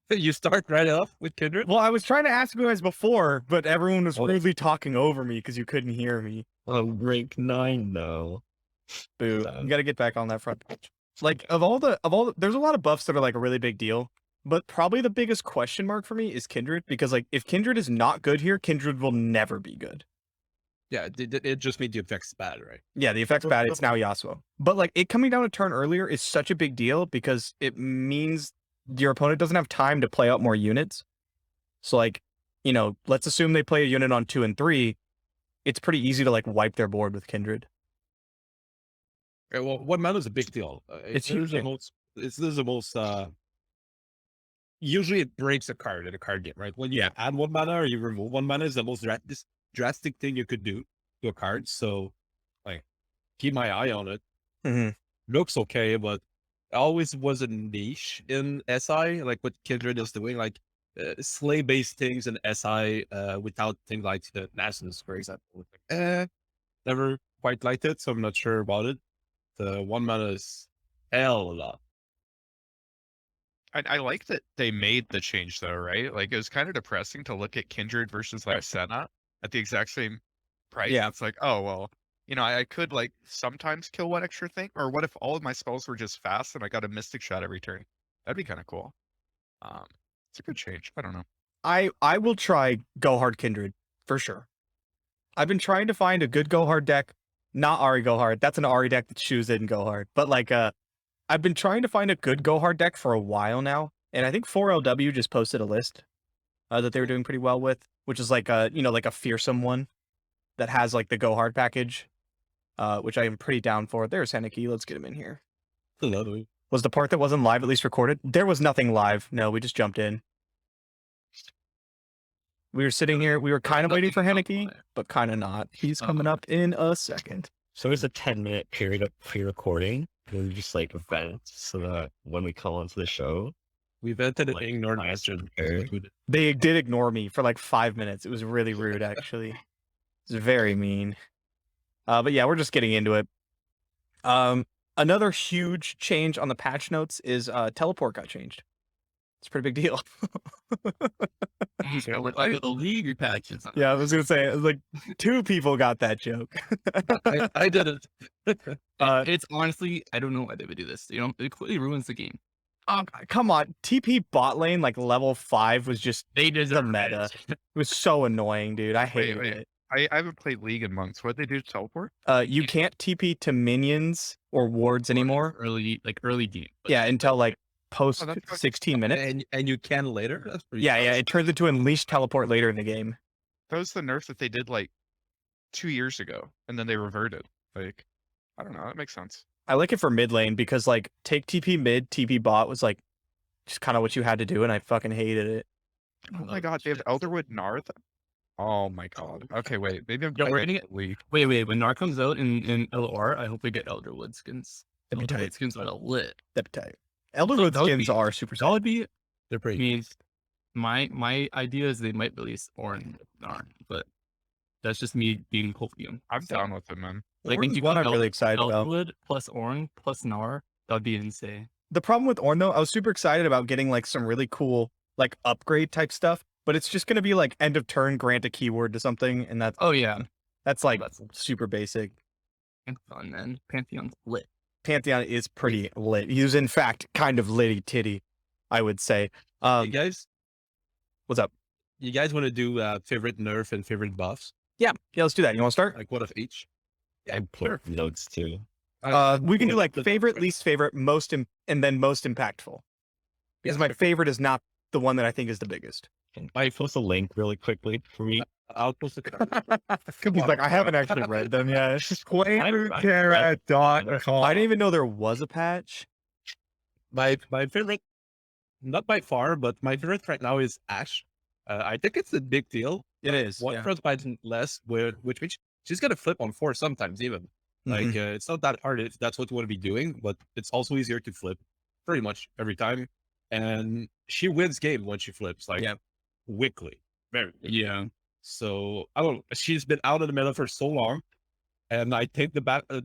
You start right off with Kindred? Well, I was trying to ask you guys before, but everyone was Oh, rudely talking over me because you couldn't hear me. Rank 9 now. Boo. So, You got to get back on that front page. Like there's a lot of buffs that are like a really big deal, but probably the biggest question mark for me is Kindred because like if Kindred is not good here, Kindred will never be good. yeah, it just made the effects bad, right? Yeah, the effect's bad. It's now Yasuo. But like it coming down a turn earlier is such a big deal because it means your opponent doesn't have time to play out more units. So like, let's assume they play a unit on 2 and 3. It's pretty easy to like wipe their board with Kindred. Okay, well, 1 mana is a big deal. It's huge. This is the most. Usually, it breaks a card in a card game, right? When you add 1 mana or you remove 1 mana is the most drastic thing you could do to a card. So, like, keep my eye on it. Mm-hmm. Looks okay, but always was a niche in SI, like what Kindred is doing, like slay based things in SI without things like the Nationals, for example. Never quite liked it, so I'm not sure about it. The 1 mana is hell a lot. I like that they made the change though, right? Like it was kind of depressing to look at Kindred versus like Senna at the exact same price. Yeah. It's like, oh, well, I could like sometimes kill one extra thing, or what if all of my spells were just fast and I got a Mystic Shot every turn? That'd be kind of cool. It's a good change. I don't know. I will try Go Hard Kindred for sure. I've been trying to find a good Go Hard deck, not Ari Go Hard. That's an Ari deck that shoes in Go Hard. But like I've been trying to find a good Go Hard deck for a while now, and I think 4LW just posted a list that they were doing pretty well with, which is like like a fearsome one that has like the Go Hard package, which I am pretty down for. There's Henneky. Let's get him in here. Hello. Was the part that wasn't live at least recorded? There was nothing live. No, we just jumped in. We were sitting here. We were kind of waiting for Henneky, but kind of not. He's coming up in a second. so there's a 10-minute period of pre-recording. We just like vent so that when we come onto the show, We vented and Like, ignored nice Master. and They did ignore me for like 5 minutes. It was really rude, actually. It's very mean. But yeah, we're just getting into it. Another huge change on the patch notes is teleport got changed. It's a pretty big deal. Like the league patches. Yeah, I was gonna say it was like 2 people got that joke. I did it. It's honestly, I don't know why they would do this. It completely ruins the game. Come on, TP bot lane like level 5 was just They the deserve meta. it. It was so annoying, dude. I hated wait. it. I haven't played League in months. What did they do to teleport? You can't TP to minions or wards anymore. Early game. but- Yeah, until like post that's fucking 16 minutes. And you can later. That's pretty Yeah, fast. it turns into unleash teleport later in the game. That was the nerf that they did like 2 years ago, and then they reverted. Like, I don't know. That makes sense. I like it for mid lane because like take TP mid, TP bot was like just kind of what you had to do, and I fucking hated it. Oh my god, they have Elderwood Narth. Oh my god. Okay, wait. Maybe I'm Yeah, we're playing getting it. League. Wait. When Nar comes out in LR, I hope we get Elderwood skins. That'd be Elderwood tight. skins are lit. That'd be tight. Elderwood that would skins be- are super That would be They're pretty. means my idea is they might release Orange Nar, but that's just me being hopeful. I'm down with it, man. Like Orange if you one got I'm really excited about. Elderwood plus Orange plus Nar, that'd be insane. The problem with Ornn though, I was super excited about getting like some really cool like upgrade type stuff, but it's just gonna be like end of turn grant a keyword to something, and Oh yeah, that's like that's super basic. fun, man. Pantheon's lit. Pantheon is pretty lit. He's in fact kind of litty titty, I would say. You guys, What's up? you guys want to do favorite nerf and favorite buffs? Yeah, let's do that. You want to start? Like what of each? I put notes too. We can do like the- favorite, least favorite, and then most impactful. Because my favorite is not the one that I think is the biggest. Can I post a link really quickly for me? I'll post it. He's like, I haven't actually read them yet. Runeterra.com. I didn't even know there was a patch. My favorite, not by far, but my favorite right now is Ash. I think it's a big deal. It is. One Yeah. frostbite less, which means she's gonna flip on 4 sometimes even. Like it's not that hard if that's what you want to be doing, but it's also easier to flip pretty much every time. And she wins game when she flips, like quickly, very quickly. Yeah. So I don't. She's been out of the meta for so long, and I think the buff is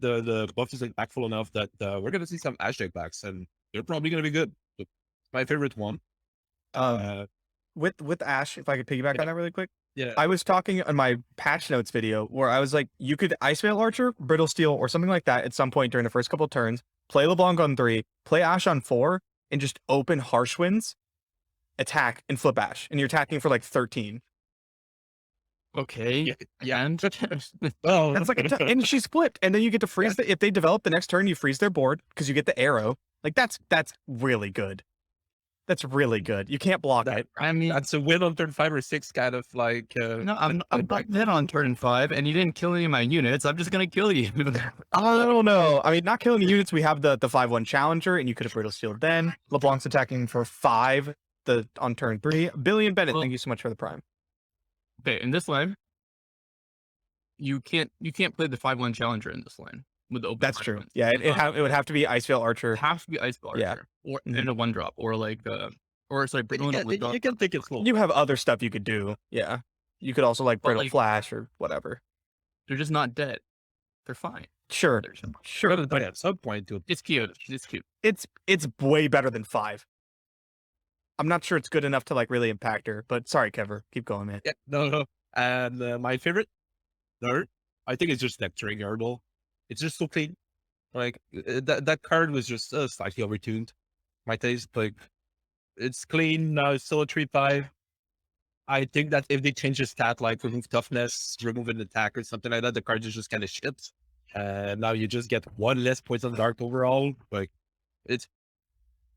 impactful enough that we're gonna see some Ash deck backs, and they're probably gonna be good. But my favorite one. With Ash, if I could piggyback on that really quick. Yeah. I was talking on my patch notes video where I was like, you could Ice Veil Archer, Brittle Steel, or something like that at some point during the first couple of turns, play LeBlanc on 3, play Ash on 4, and just open Harsh Winds, attack, and flip Ash. And you're attacking for like 13. Okay. Yeah. And Oh, That's like and she's flipped. And then you get to freeze if they develop the next turn, you freeze their board because you get the arrow. Like that's really good. That's really good. You can't block that, it. I mean, that's a win on turn 5 or 6, kind of like. no, I'm not dead on turn 5, and you didn't kill any of my units. I'm just gonna kill you. I don't know. I mean, not killing the units. We have the 5/1 challenger, and you could have Brittle Steel then. LeBlanc's attacking for 5 on turn 3. Billy and Bennett, Well- thank you so much for the prime. Okay, in this line, you can't play the 5/1 challenger in this line with the open. That's Harsh true. Winds. Yeah, it would have to be Ice Veil Archer. It has to be Ice Veil Yeah. Archer, or Mhm. in a 1-drop, or like or sorry, you, Brittle can take it slow. You have other stuff you could do. Yeah. You could also like But, Brittle like- Flash or whatever. They're just not dead. They're fine. Sure. They're just- Sure. But at some point, to It's cute. It's cute. It's way better than 5. I'm not sure it's good enough to like really impact her, but sorry, Kever. Keep going, man. yeah, no. And my favorite nerd, I think it's just Mastering Runeterra. It's just so clean. Like that card was just slightly overtuned. My taste, like it's clean now. It's still a 3/5. I think that if they change the stat, like remove toughness, remove an attack or something like that, the card is just kind of shit. Now you just get 1 less poison dark overall. Like it's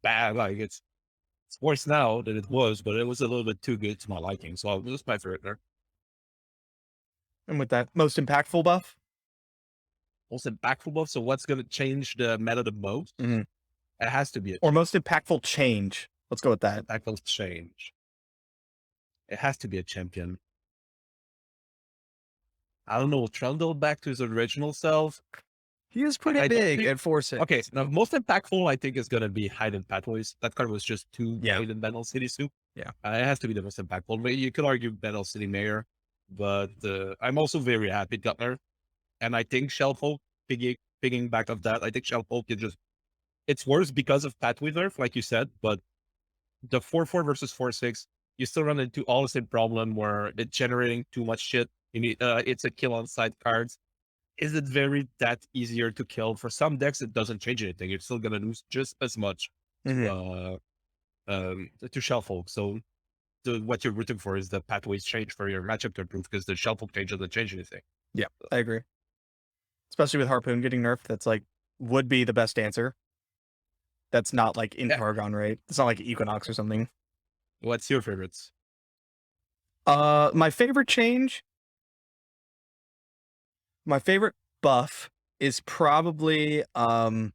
bad. Like it's worse now than it was, but it was a little bit too good to my liking. So it was my favorite there. And with that, most impactful buff? Also impactful buff. So what's going to change the meta the most? Mhm. It has to be a Or most impactful change? Let's go with that. impactful change. It has to be a champion. I don't know. Trundle back to his original self. He is pretty I don't big think- at 4/6. Okay, now most impactful I think is gonna be Hidden Pathways. That card was just too Yeah. great in Battle City Soup. Yeah. It has to be the most impactful. But you could argue Battle City Mayor, but I'm also very happy it got there. And I think Shellfolk, picking back of that, I think Shellfolk is just it's worse because of Pathway nerf, like you said, but the 4/4 versus 4/6, you still run into all the same problem where it's generating too much shit. You need it's a kill on side cards. Is it very that easier to kill? For some decks, it doesn't change anything. You're still gonna lose just as much Mhm. to Shellfolk. So what you're rooting for is the pathways change for your matchup to improve because the Shellfolk change doesn't change anything. I agree. Especially with Harpoon getting nerfed, that's like would be the best answer. That's not like in Yeah. Targon, right? It's not like Equinox or something. What's your favorites? My favorite change, my favorite buff is probably What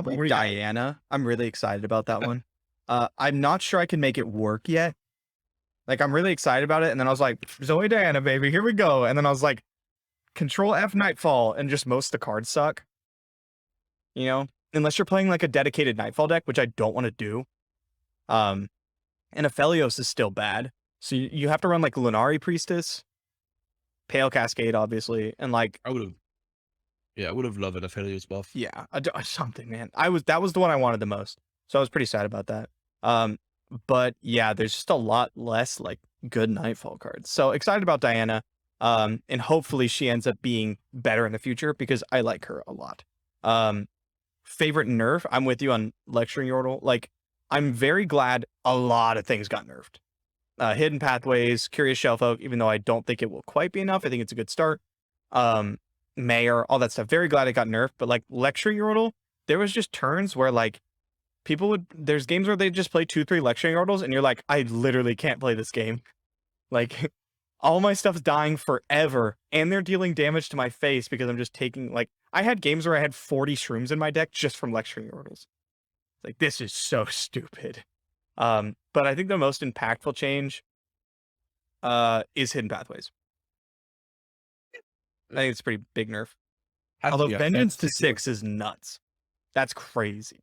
do you got? Diana. I'm really excited about that one. I'm not sure I can make it work yet. Like I'm really excited about it, and then I was like, Zoe Diana, baby, here we go. And then I was like, Control F Nightfall, and just most of the cards suck. You know, unless you're playing like a dedicated Nightfall deck, which I don't want to do. And Aphelios is still bad. So you have to run like Lunari Priestess, Pale Cascade, obviously, and like I would have loved an Aphelios buff. yeah, something, man. That was the one I wanted the most. So I was pretty sad about that. But yeah, there's just a lot less like good Nightfall cards. So excited about Diana. And hopefully she ends up being better in the future because I like her a lot. Favorite nerf, I'm with you on Lecturing Yordle. Like, I'm very glad a lot of things got nerfed. Hidden Pathways, Curious Shellfolk, even though I don't think it will quite be enough. I think it's a good start. Mayor, all that stuff. Very glad it got nerfed. But like Lecturing Yordle, there was just turns where like there's games where they just play 2-3 Lecturing Yordles and you're like, I literally can't play this game. Like, all my stuff's dying forever and they're dealing damage to my face because I'm just taking like, I had games where I had 40 shrooms in my deck just from Lecturing Yordles. Like, this is so stupid. But I think the most impactful change is Hidden Pathways. I think it's a pretty big nerf. Although Vengeance to 6 is nuts. That's crazy.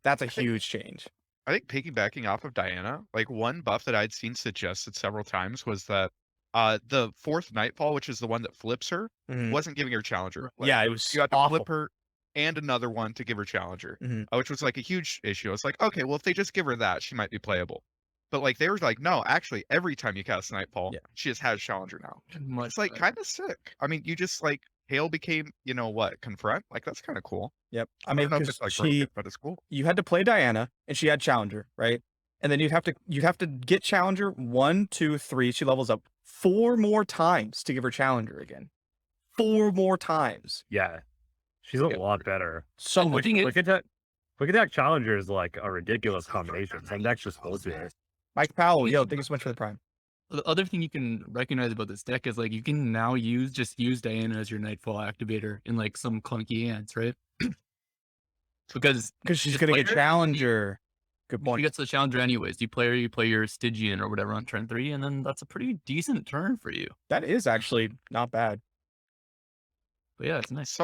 That's a huge change. I think piggybacking off of Diana, like one buff that I'd seen suggested several times was that the 4th Nightfall, which is the one that flips her, Mhm. wasn't giving her Challenger. Like, Yeah, it was you had to awful. flip her. and another one to give her Challenger, Mhm. which was like a huge issue. It's like, okay, well, if they just give her that, she might be playable. But like they were like, no, actually, every time you cast Nightfall, Yeah. she just has Challenger now. Much It's like better. kind of sick. I mean, you just like Hail became, what, Confront? Like that's kind of cool. Yep. I I mean, don't know if because it's like she, broken, but it's cool. you had to play Diana, and she had Challenger, right? And then you'd have to get Challenger 1, 2, 3. She levels up 4 more times to give her Challenger again. 4 more times. Yeah, she's a Yeah. lot better. So The much. thing is, Quick attack Challenger is like a ridiculous combination. Some decks just hold to it. Mike Powell, yo, thank you so much for the prime. the other thing you can recognize about this deck is like you can now use Diana as your Nightfall activator in like some clunky hands, right? Because She's just gonna play get her, Challenger. Good she point. gets the Challenger anyways. You play your Stygian or whatever on turn 3, and then that's a pretty decent turn for you. That is actually not bad. But yeah, it's nice.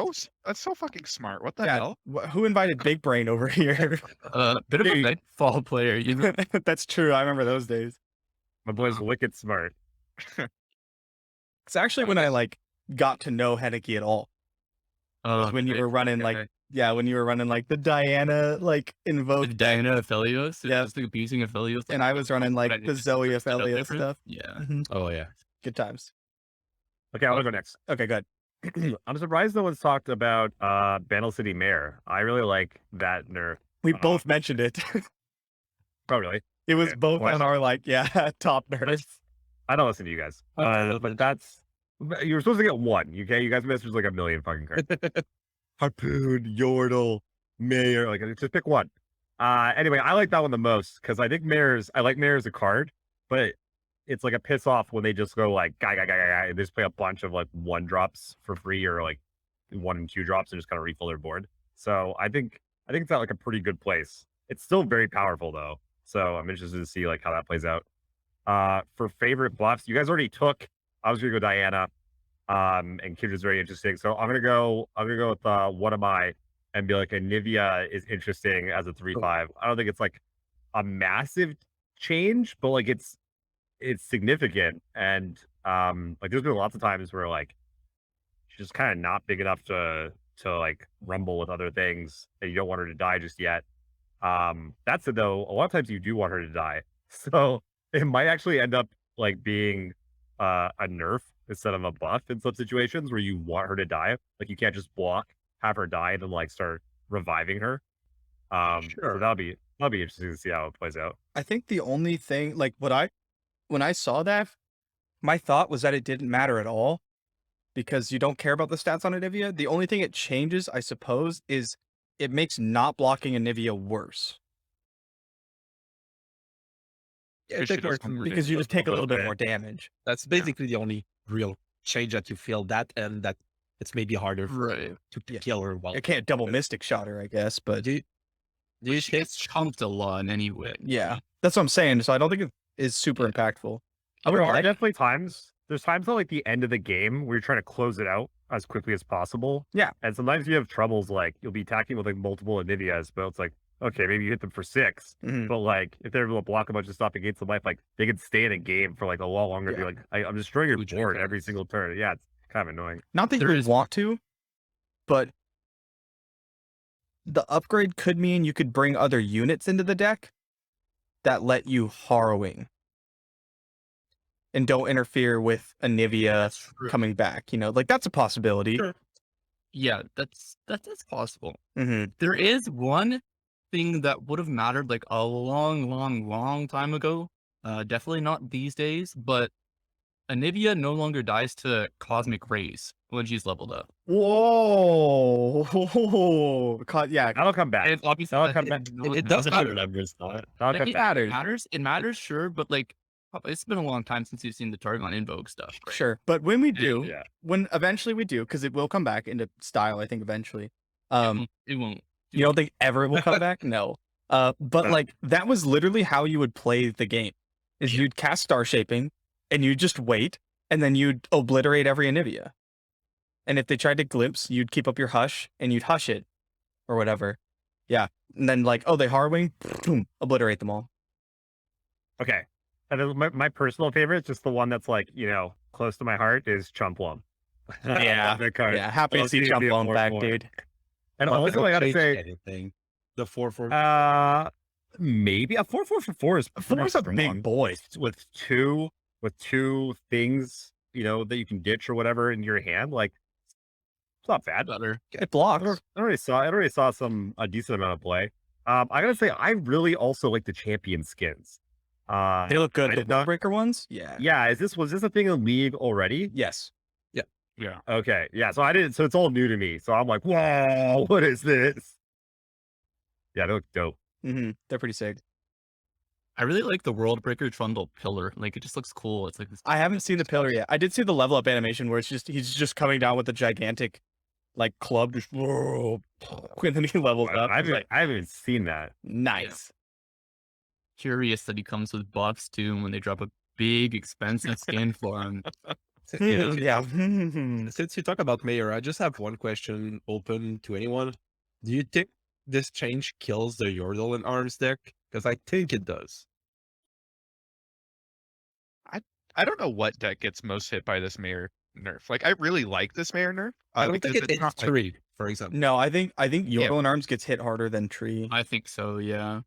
That's so fucking smart. What the Yeah. hell? Who invited Big Brain over here? Bit of a Dude. Nightfall player, you know. That's true. I remember those days. My boy's wicked smart. It's actually when I like got to know Henneky at all. When you were running like when you were running like the Diana like invoke, Diana Aphelios, Yeah. just like abusing Aphelios, and I was running like the Zoe Aphelios different. stuff. Yeah. Mhm. Oh yeah. Good times. Okay, I'm gonna go next. Okay, good. I'm surprised no one's talked about Bandle City Mare. I really like that nerf. We both mentioned it. Oh, really? It was Okay, both what? on our like top nerds. I don't listen to you guys. But that's you were supposed to get one. Okay, you guys missed like a million fucking cards. Harpoon, Yordle, Mayor. Like just pick one. Anyway, I like that one the most because I think I like Mare as a card, but it's like a piss off when they just go like guy, and they just play a bunch of like 1-drops for free or like 1 and 2 drops and just kind of refill their board. So I think it's at like a pretty good place. It's still very powerful though. So I'm interested to see like how that plays out. For favorite buffs, you guys already took. I was gonna go Diana. And Kindred's very interesting. So I'm gonna go with What Am I and be like Anivia is interesting as a 3/5. I don't think it's like a massive change, but like it's significant. And like there's been lots of times where like she's just kind of not big enough to like rumble with other things and you don't want her to die just yet. That said though, a lot of times you do want her to die. So it might actually end up like being a nerf instead of a buff in some situations where you want her to die. Like you can't just block, have her die, and then like start reviving her. So that'll be interesting to see how it plays out. I think the only thing like when I saw that, my thought was that it didn't matter at all because you don't care about the stats on Anivia. The only thing it changes, I suppose, is it makes not blocking Anivia worse. Yeah, Because she take more does more Because you just take a little bit Okay. more damage. That's basically the only real change that you feel and that it's maybe harder Right. to Yeah. kill her well. I can't double Mystic Shot her, I guess, but Do you She think gets chunked a lot anyway. yeah, that's what I'm saying. So I don't think it is super impactful. I would There are like, definitely times. There's times at like the end of the game where you're trying to close it out as quickly as possible. Yeah. And sometimes you have troubles like you'll be attacking with like multiple Anivias, but it's like, okay, maybe you hit them for 6. Mhm. But like if they're able to block a bunch of stuff against the life, like they can stay in a game for like a lot longer. Yeah. Be like, I'm destroying your Huge board impact. every single turn. Yeah, it's kind of annoying. not that There you is- want to, but the upgrade could mean you could bring other units into the deck that let you harrowing and don't interfere with Anivia true. coming back. You know, like that's a possibility. Sure. Yeah, that's possible. hmm There is one thing that would have mattered like a long time ago. Definitely not these days, but Anivia no longer dies to cosmic rays when she's leveled up. Whoa. Yeah. That'll come back. And obviously, That'll come back. it does I matter. remember it's not. That'll like, come it back. matters. It matters, sure, but like it's been a long time since you've seen the Targon Invoke stuff. Right? Sure. But when we do, Yeah. when eventually we do, because it will come back into style, I think eventually. It won't. You don't think ever it will come back? No. But like that was literally how you would play the game. Is you'd cast Star Shaping and you'd just wait and then you'd obliterate every Anivia. And if they tried to glimpse, you'd keep up your hush and you'd hush it or whatever. Yeah. And then like, oh, they Harrowing, boom, obliterate them all. Okay. And then my personal favorite, just the one that's like, close to my heart, is Chumplum. Yeah. That card. Yeah. Happy to I'll see see it Jump be a on back, 4/4. dude. And Not also, gonna I gotta change say, anything. The 4/4. maybe a 4/4/4 is Four's pretty a strong big boy. with two things, that you can ditch or whatever in your hand. Like, it's not bad. Better. It blocks. I already saw some a decent amount of play. I gotta say, I really also like the champion skins. They look good. I The did not. breaker ones? Yeah. Yeah, was this a thing in League already? Yes. Yeah. Okay, yeah. So I didn't. So it's all new to me. So I'm like, whoa, what is this? Yeah, they look dope. They're pretty sick. I really like the World Breaker Trundle pillar. Like, it just looks cool. It's like this. I haven't seen the pillar yet. I did see the level up animation where he's just coming down with a gigantic, like, club, just whoa, and then he levels up. I It's like, haven't seen that. nice. Curious that he comes with buffs too when they drop a big expensive skin for him. Yeah. Since you talk about Mayor, I just have one question open to anyone. Do you think this change kills the Yordle and Arms deck? Because I think it does. I don't know what deck gets most hit by this Mayor nerf. Like, I really like this Mayor nerf. I don't think because it's not like, 3, for example. No, I think Yordle and Arms gets hit harder than Tree. I think so, yeah.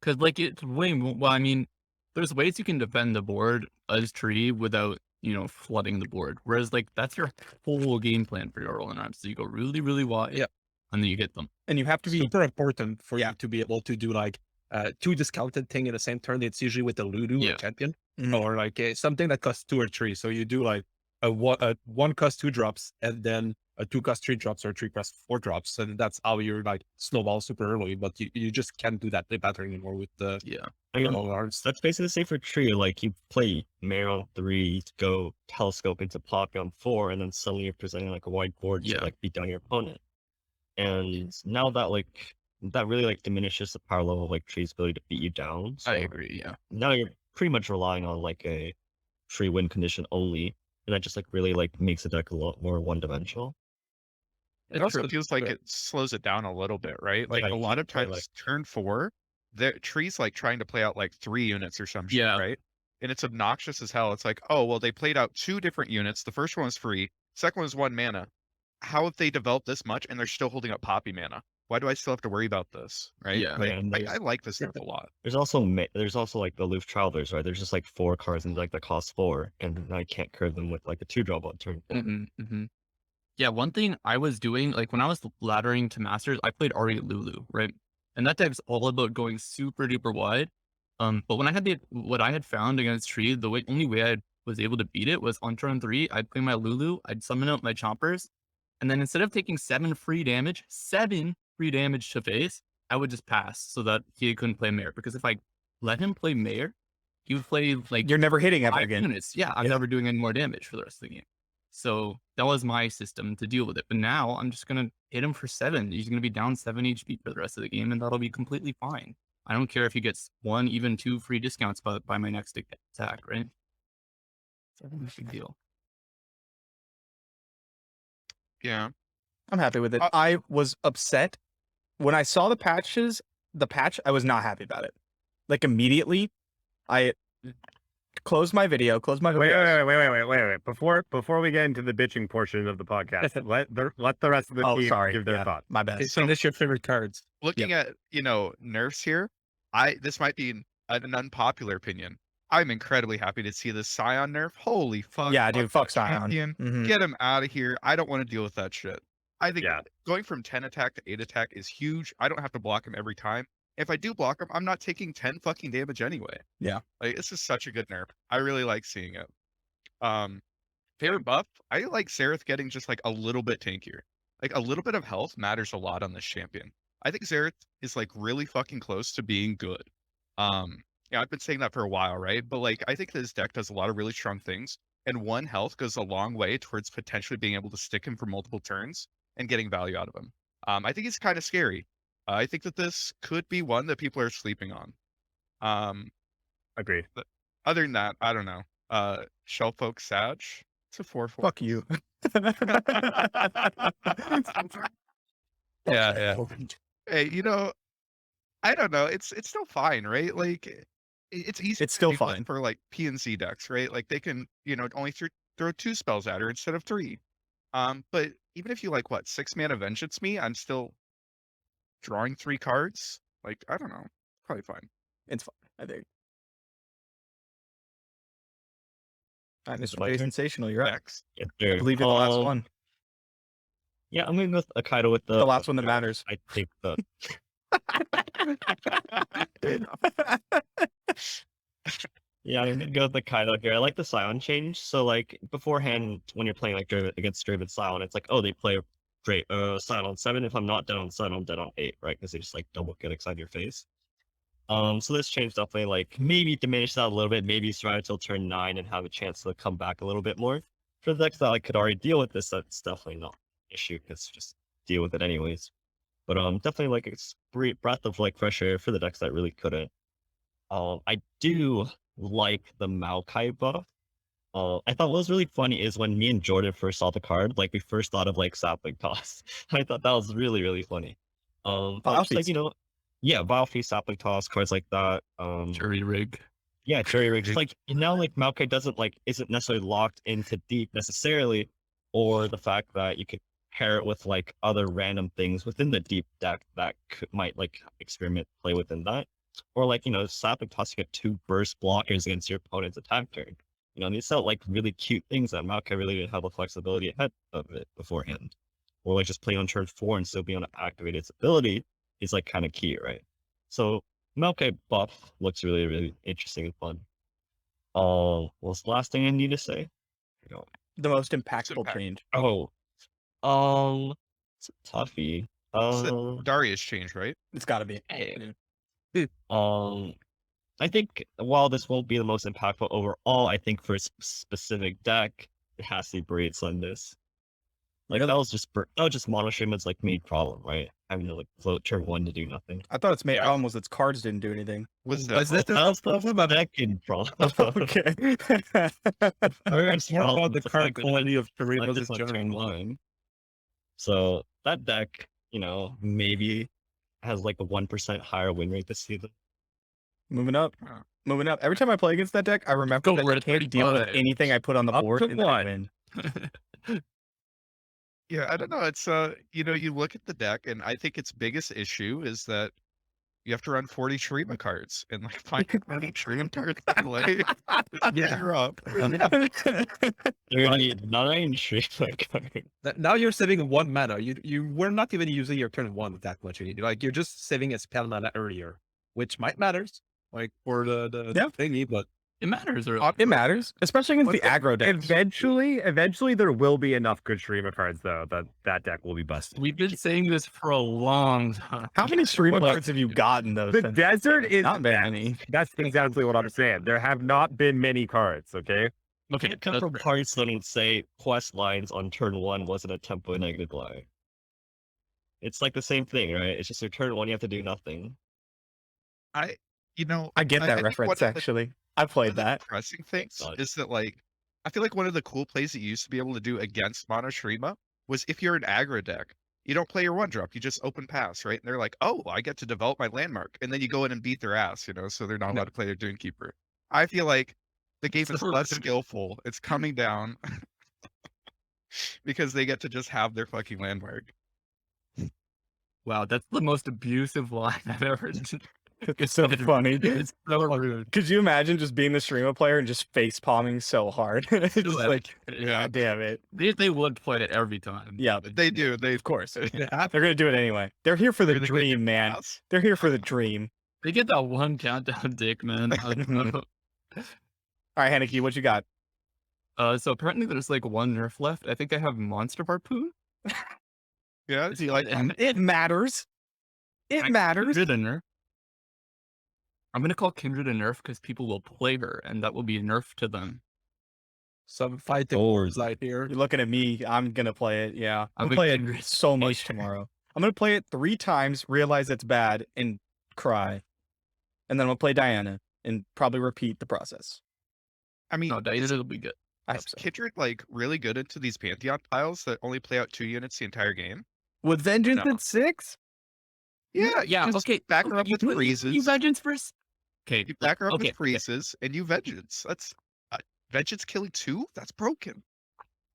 Because, like, it's way more. Well, I mean, there's ways you can defend the board as Tree without, flooding the board. Whereas, like, that's your whole game plan for your rolling arms. So you go really, really wide. Yeah. And then you get them. And you have to be Super important for you to be able to do like 2 discounted thing in the same turn. It's usually with the Ludo Yeah. or champion, Mhm. or like something that costs 2 or 3. So you do like a 1 cost 2 drops, and then a 2 cost 3 drops, or 3 cost 4 drops, and that's how you're like snowball super early. But you just can't do that pattern anymore with the Yeah. I mean, arms. that's basically the same for Tree. Like, you play Mare on 3 to go telescope into Poppy on 4, and then suddenly you're presenting like a wide board Yeah. to like beat down your opponent. And now that really like diminishes the power level of like Tree's ability to beat you down. So I agree, yeah. now you're pretty much relying on like a Tree win condition only, and that just like really like makes the deck a lot more one-dimensional. It also feels like it slows it down a little bit, right? Like, Yeah, a lot of right, times, like- turn 4, the Tree's like trying to play out like 3 units or some shit, Yeah. right? And it's obnoxious as hell. It's like, oh, well, they played out 2 different units. The first one was free. Second one was 1 mana. How have they developed this much and they're still holding up Poppy mana? Why do I still have to worry about this, right? Yeah. Like, and I like this stuff a lot. There's also like the Aloof Travelers, right? There's just like 4 cards in like that cost 4, and now I can't curve them with like a 2-drop on turn 4. Yeah, one thing I was doing, like when I was laddering to Masters, I played Ari Lulu, right? And that deck's all about going super duper wide. But when I had what I had found against Tree, the only way I was able to beat it was on turn 3, I'd play my Lulu, I'd summon out my Chompers, and then instead of taking 7 free damage to face, I would just pass so that he couldn't play Mare. Because if I let him play Mare, he would play like You're never hitting ever 5 again. units. Yeah, I'm never doing any more damage for the rest of the game. So that was my system to deal with it. But now I'm just gonna hit him for 7. He's gonna be down 7 HP for the rest of the game, and that'll be completely fine. I don't care if he gets 1, even 2 free discounts by my next attack, right? So no big deal. Yeah. I'm happy with it. I was upset when I saw the patch, I was not happy about it. Like, immediately, I closed my video, closed my Wait. videos. Before we get into the bitching portion of the podcast, let the rest of the team give their thoughts. My bad. Okay, so finish your favorite cards. Looking at, nerfs here, this might be an unpopular opinion. I'm incredibly happy to see this Scion nerf. Holy fuck. Yeah, dude, fuck that Scion. champion. Mhm. Get him out of here. I don't want to deal with that shit. I think Yeah. going from 10 attack to 8 attack is huge. I don't have to block him every time. If I do block him, I'm not taking 10 fucking damage anyway. Yeah. Like, this is such a good nerf. I really like seeing it. Favorite buff? I like Xerath getting just like a little bit tankier. Like, a little bit of health matters a lot on this champion. I think Xerath is like really fucking close to being good. I've been saying that for a while, right? But like, I think this deck does a lot of really strong things, and 1 health goes a long way towards potentially being able to stick him for multiple turns and getting value out of him. I think it's kind of scary. I think that this could be one that people are sleeping on. Agreed. But other than that, I don't know. Shellfolk Sag. It's a 4/4. Fuck you. Yeah. Hey, I don't know. It's still fine, right? Like, it's easy. It's still fine. for like PNC decks, right? Like, they can, only throw 2 spells at her instead of 3. But even if you 6 mana Vengeance me, I'm still drawing 3 cards. Like, I don't know. Probably fine. It's fine, I think. All right, Is it Mr. my J turn? Sensational, you're up. X. Yes, I sir. believe you're the last one. Yeah, I'm going with Akaido with The last one that matters. I think the Yeah, I'm gonna go with the Kaido here. I like the Scion change. So like beforehand, when you're playing like against Draven Scion, it's like, oh, they play great Scion on 7. If I'm not dead on 7, I'm dead on 8, right? Because they just like double get inside your face. So this change definitely like maybe diminish that a little bit, maybe survive until turn 9 and have a chance to come back a little bit more. For the decks that like could already deal with this, that's definitely not an issue because just deal with it anyways. But definitely like it's breath of like fresh air for the decks that really couldn't. I do like the Maokai buff. I thought what was really funny is when me and Jordan first saw the card, like we first thought of like Sapling Toss. I thought that was really, really funny. But just, like, you know, yeah, Vile Feast, Sapling Toss, cards like that. Jury rig. Yeah, Jury Rig. Just like now, like Maokai doesn't like isn't necessarily locked into deep necessarily, or the fact that you could pair it with like other random things within the deep deck that might like experiment play within that. Or like, you know, Sapling Toss, you get 2 burst blockers against your opponent's attack turn. You know, these sound like really cute things that Maokai really didn't have the flexibility ahead of it beforehand. Or like just play on turn 4 and still be able to activate its ability is like kind of key, right? So Maokai buff looks really, really interesting and fun. What's the last thing I need to say? The most impactful change. Oh, it's a toughie. Darius change, right? It's got to be. I think while this won't be the most impactful overall, I think for a specific deck, it has to be Braid Sundays. Like that was just Mono Shaman's like main problem, right? Having to like float turn 1 to do nothing. I thought its main problem was its cards didn't do anything. Was Is that this That was probably my deck in problem. Okay. it's more about the It's current like the- quality of like Doritos this is on turn general. 1. So that deck, you know, maybe has like a 1% higher win rate this season. Moving up. Huh. Moving up. Every time I play against that deck, I remember Go that red I can't deal with 35. anything I put on the Up board to and then I one. win. Yeah, I don't know. It's you know, you look at the deck, and I think its biggest issue is that you have to run 40 Shurima cards and like find 40 Shurima cards to play. Yeah. You're up. You're gonna need 9 Shreya cards. Now you're saving 1 mana. You were not even using your turn 1 that much. Like you're just saving a spell mana earlier, which might matters, like for the Yeah. thingy, but It matters. Or It matters, especially against the aggro decks. Eventually, there will be enough good Shurima cards though that deck will be busted. we've been saying this for a long time. How many stream cards have you gotten though? The since- desert is not very many. That's exactly what I'm saying. There have not been many cards. Okay. Okay, It come that's from fair. parts that would say quest lines on turn 1 wasn't a tempo negative line. It's like the same thing, right? It's just your turn 1, you have to do nothing. You know, I get that think one reference of the- actually. I one played of the that. depressing things Got it. is that like I feel like one of the cool plays that you used to be able to do against Mono Shurima was if you're an aggro deck, you don't play your 1-drop, you just open pass, right? And they're like, oh, I get to develop my landmark, and then you go in and beat their ass, you know, so they're not allowed to play their Dunekeeper. I feel like the game is So less rude. skillful. It's coming down because they get to just have their fucking landmark. Wow, that's the most abusive line I've ever. It's so funny. It's so rude. Could you imagine just being the streamer player and just face palming so hard? It's just like, Yeah. God damn it. They would play it every time. Yeah, They do. They of course. yeah, They're gonna do it anyway. They're here for the Really good dream, man. pass. They're here for the dream. They get that one countdown dick, man. All right, Henneky, what you got? So apparently there's like 1 nerf left. I think I have Monster Harpoon. Yeah. Is he like and It matters. It matters. Kindred a nerf? I'm gonna call Kindred a nerf because people will play her, and that will be a nerf to them. some fighting Or- side here. You're looking at me. I'm gonna play it. Yeah, I'm I'm gonna a play it Kindred so much hater. tomorrow. I'm gonna play it 3 times, realize it's bad, and cry, and then I'm gonna play Diana and probably repeat the process. I mean, No, Diana will be good. I hope is so. Kindred like really good into these Pantheon piles that only play out 2 units the entire game? With Vengeance No. at 6? Yeah. Yeah, just okay. Back her up with You freezes. Vengeance first. Okay. You back her up okay, with freezes, and you Vengeance. That's Vengeance killing 2? That's broken.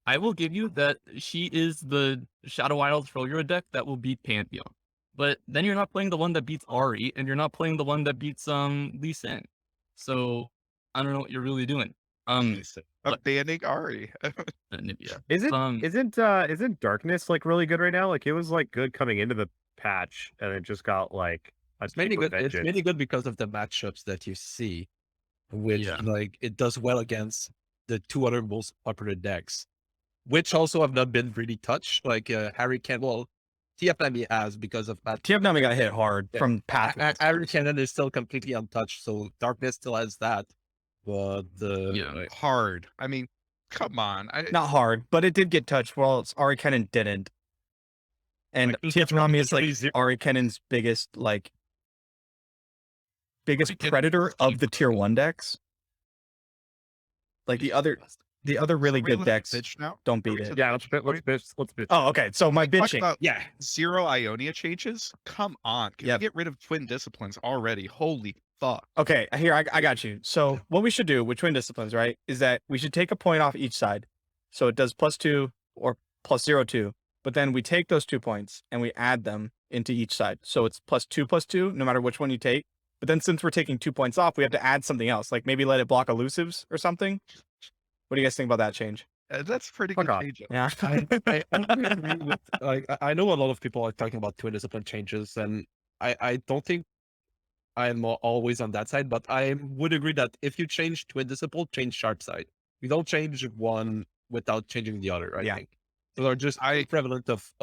I will give you that she is the Shadow Isles Freljord deck that will beat Pantheon. But then you're not playing the one that beats Ari, and you're not playing the one that beats Lee Sin. So I don't know what you're really doing. But- Banning Ari. Nivea. Isn't Darkness like really good right now? Like it was like good coming into the patch, and it just got like It's mainly good. It's mainly good because of the matchups that you see, which Yeah. like it does well against the two other most popular decks, which also have not been really touched. Like Harry Campbell, TFNB has because of Pat. TF Nami got hit hard Yeah. from path. Harry Cannon is still completely untouched, so Darkness still has that. But Yeah. Hard. I mean, come on. Not hard, but it did get touched. Well, it's Ari Kennen didn't. And Like, TF Nami is like literally Ari Kennen's biggest Ari Kennen predator is of cheap the tier 1 decks. Like the other really good decks Bitch now. don't beat to it. the Yeah, let's bitch. Oh, okay. So my Talk bitching. about yeah, 0 Ionia changes? Come on. Can Yep. we get rid of twin disciplines already? Holy fuck. Okay, here I got you. So what we should do with twin disciplines, right, is that we should take a point off each side. So it does +2 or +0 but then we take those 2 points and we add them into each side. So it's +2 no matter which one you take. But then since we're taking 2 points off, we have to add something else, like maybe let it block elusives or something. What do you guys think about that change? That's pretty Fuck good off. change. Yeah. I agree with, like I know a lot of people are talking about twin discipline changes, and I don't think I'm always on that side, but I would agree that if you change twin discipline, change sharp side. You don't change one without changing the other. I Yeah. think so. They're just prevalent of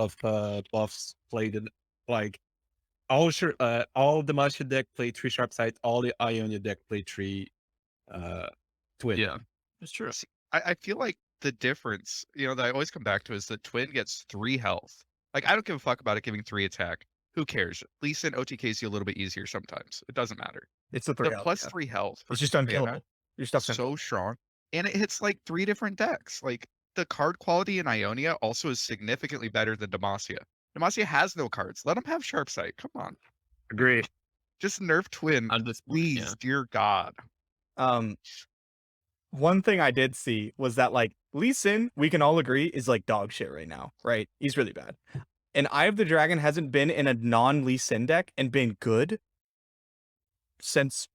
buffs played in like all the Master deck play 3 sharp side, all the Ionia deck play 3 twin. Yeah, it's true. See, I feel like the difference, that I always come back to is the twin gets 3 health. Like, I don't give a fuck about it giving 3 attack. Who cares? At least in OTKs you a little bit easier sometimes. It doesn't matter. It's the The 3 health, plus yeah. 3 health. for It's just mana unkillable. Your stuff's so strong. And it hits like 3 different decks. Like, the card quality in Ionia also is significantly better than Demacia. Demacia has no cards. Let them have sharp sight. Come on. Agree. Just nerf twin. At this point, Please, yeah. dear God. One thing I did see was that like Lee Sin, we can all agree, is like dog shit right now, right? He's really bad. And Eye of the Dragon hasn't been in a non-Lee Sin deck and been good since.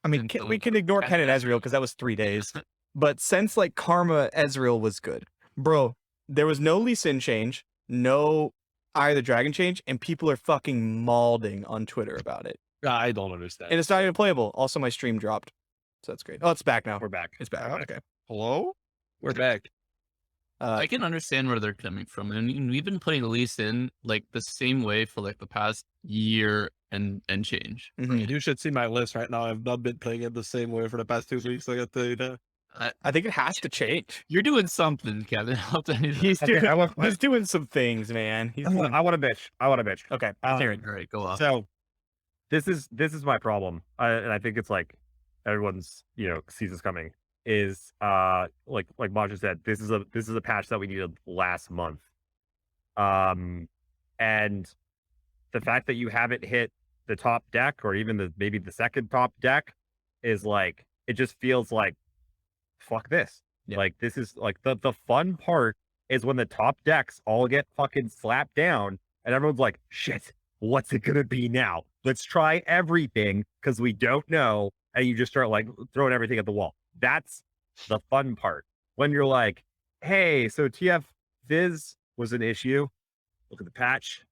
I mean, Since we can ignore Ken and Ezreal because that was 3 days. But since like Karma Ezreal was good, bro, there was no Lee Sin change, no Eye of the Dragon change, and people are fucking mauling on Twitter about it. I don't understand. And it's not even playable. Also, my stream dropped, so that's great. Oh, it's back now. We're back. It's back. Yeah. Okay. Hello? We're back. I can understand where they're coming from, and we've been playing Lee Sin like the same way for like the past year and change. Mhm. You should see my list right now. I've not been playing it the same way for the past 2 weeks. I got to tell you that. I think it has to change. You're doing something, Kevin. I'll tell you that. He's Okay, doing, I he's doing some things, man. He's doing, want to bitch. I want to bitch. okay. All right, go off. So this is my problem, and I think it's like everyone's sees this coming. Is like Maja said, this is a patch that we needed last month, and the fact that you haven't hit the top deck or even maybe the second top deck is like it just feels like fuck this. Yeah. Like this is like the fun part is when the top decks all get fucking slapped down and everyone's like, shit, what's it gonna be now? Let's try everything because we don't know, and you just start like throwing everything at the wall. That's the fun part. When you're like, hey, so TF Fizz was an issue. Look at the patch.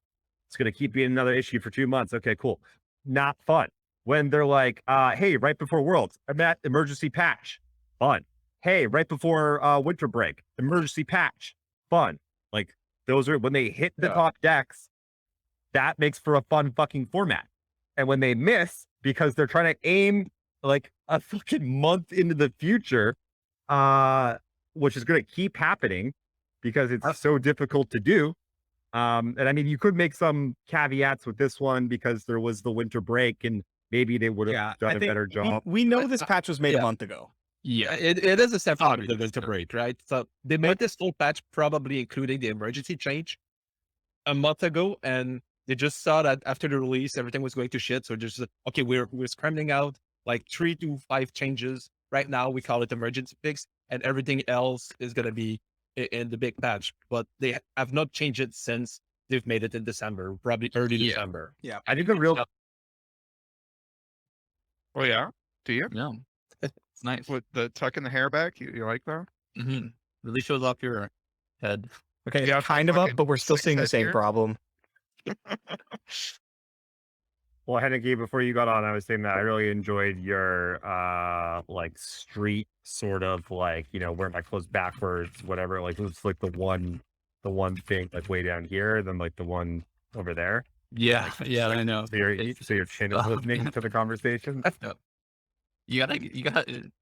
It's gonna keep being another issue for 2 months. Okay, cool. Not fun. When they're like, hey, right before Worlds, I'm at emergency patch. Fun. Hey, right before winter break, emergency patch. Fun. Like those are when they hit the top decks, that makes for a fun fucking format. And when they miss because they're trying to aim like a fucking month into the future, which is going to keep happening because it's so difficult to do. And I mean, you could make some caveats with this one because there was the winter break and maybe they would have done a better job. We know this patch was made a month ago. Yeah, It is a separate Obviously. winter break, right? So they made this whole patch probably including the emergency change a month ago, and they just saw that after the release everything was going to shit. So just okay, we're scrambling out like 3 to 5 changes. Right now we call it emergency fix, and everything else is gonna be in the big patch. But they have not changed it since they've made it in December, probably early Yeah. December. I think the real Oh yeah, do you? Yeah, it's nice. With the tucking the hair back, you like that? Mm-hmm. Really shows off your head. Okay, Yeah, it's kind of up, fucking but we're still seeing the six-head same here. problem. Well, Henneky, before you got on, I was saying that I really enjoyed your like street sort of like, you know, wear my clothes backwards, whatever. Like it's like the one thing like way down here, then like the one over there. Yeah, yeah, I know. So your chin is Oh, listening man. to the conversation. You gotta. It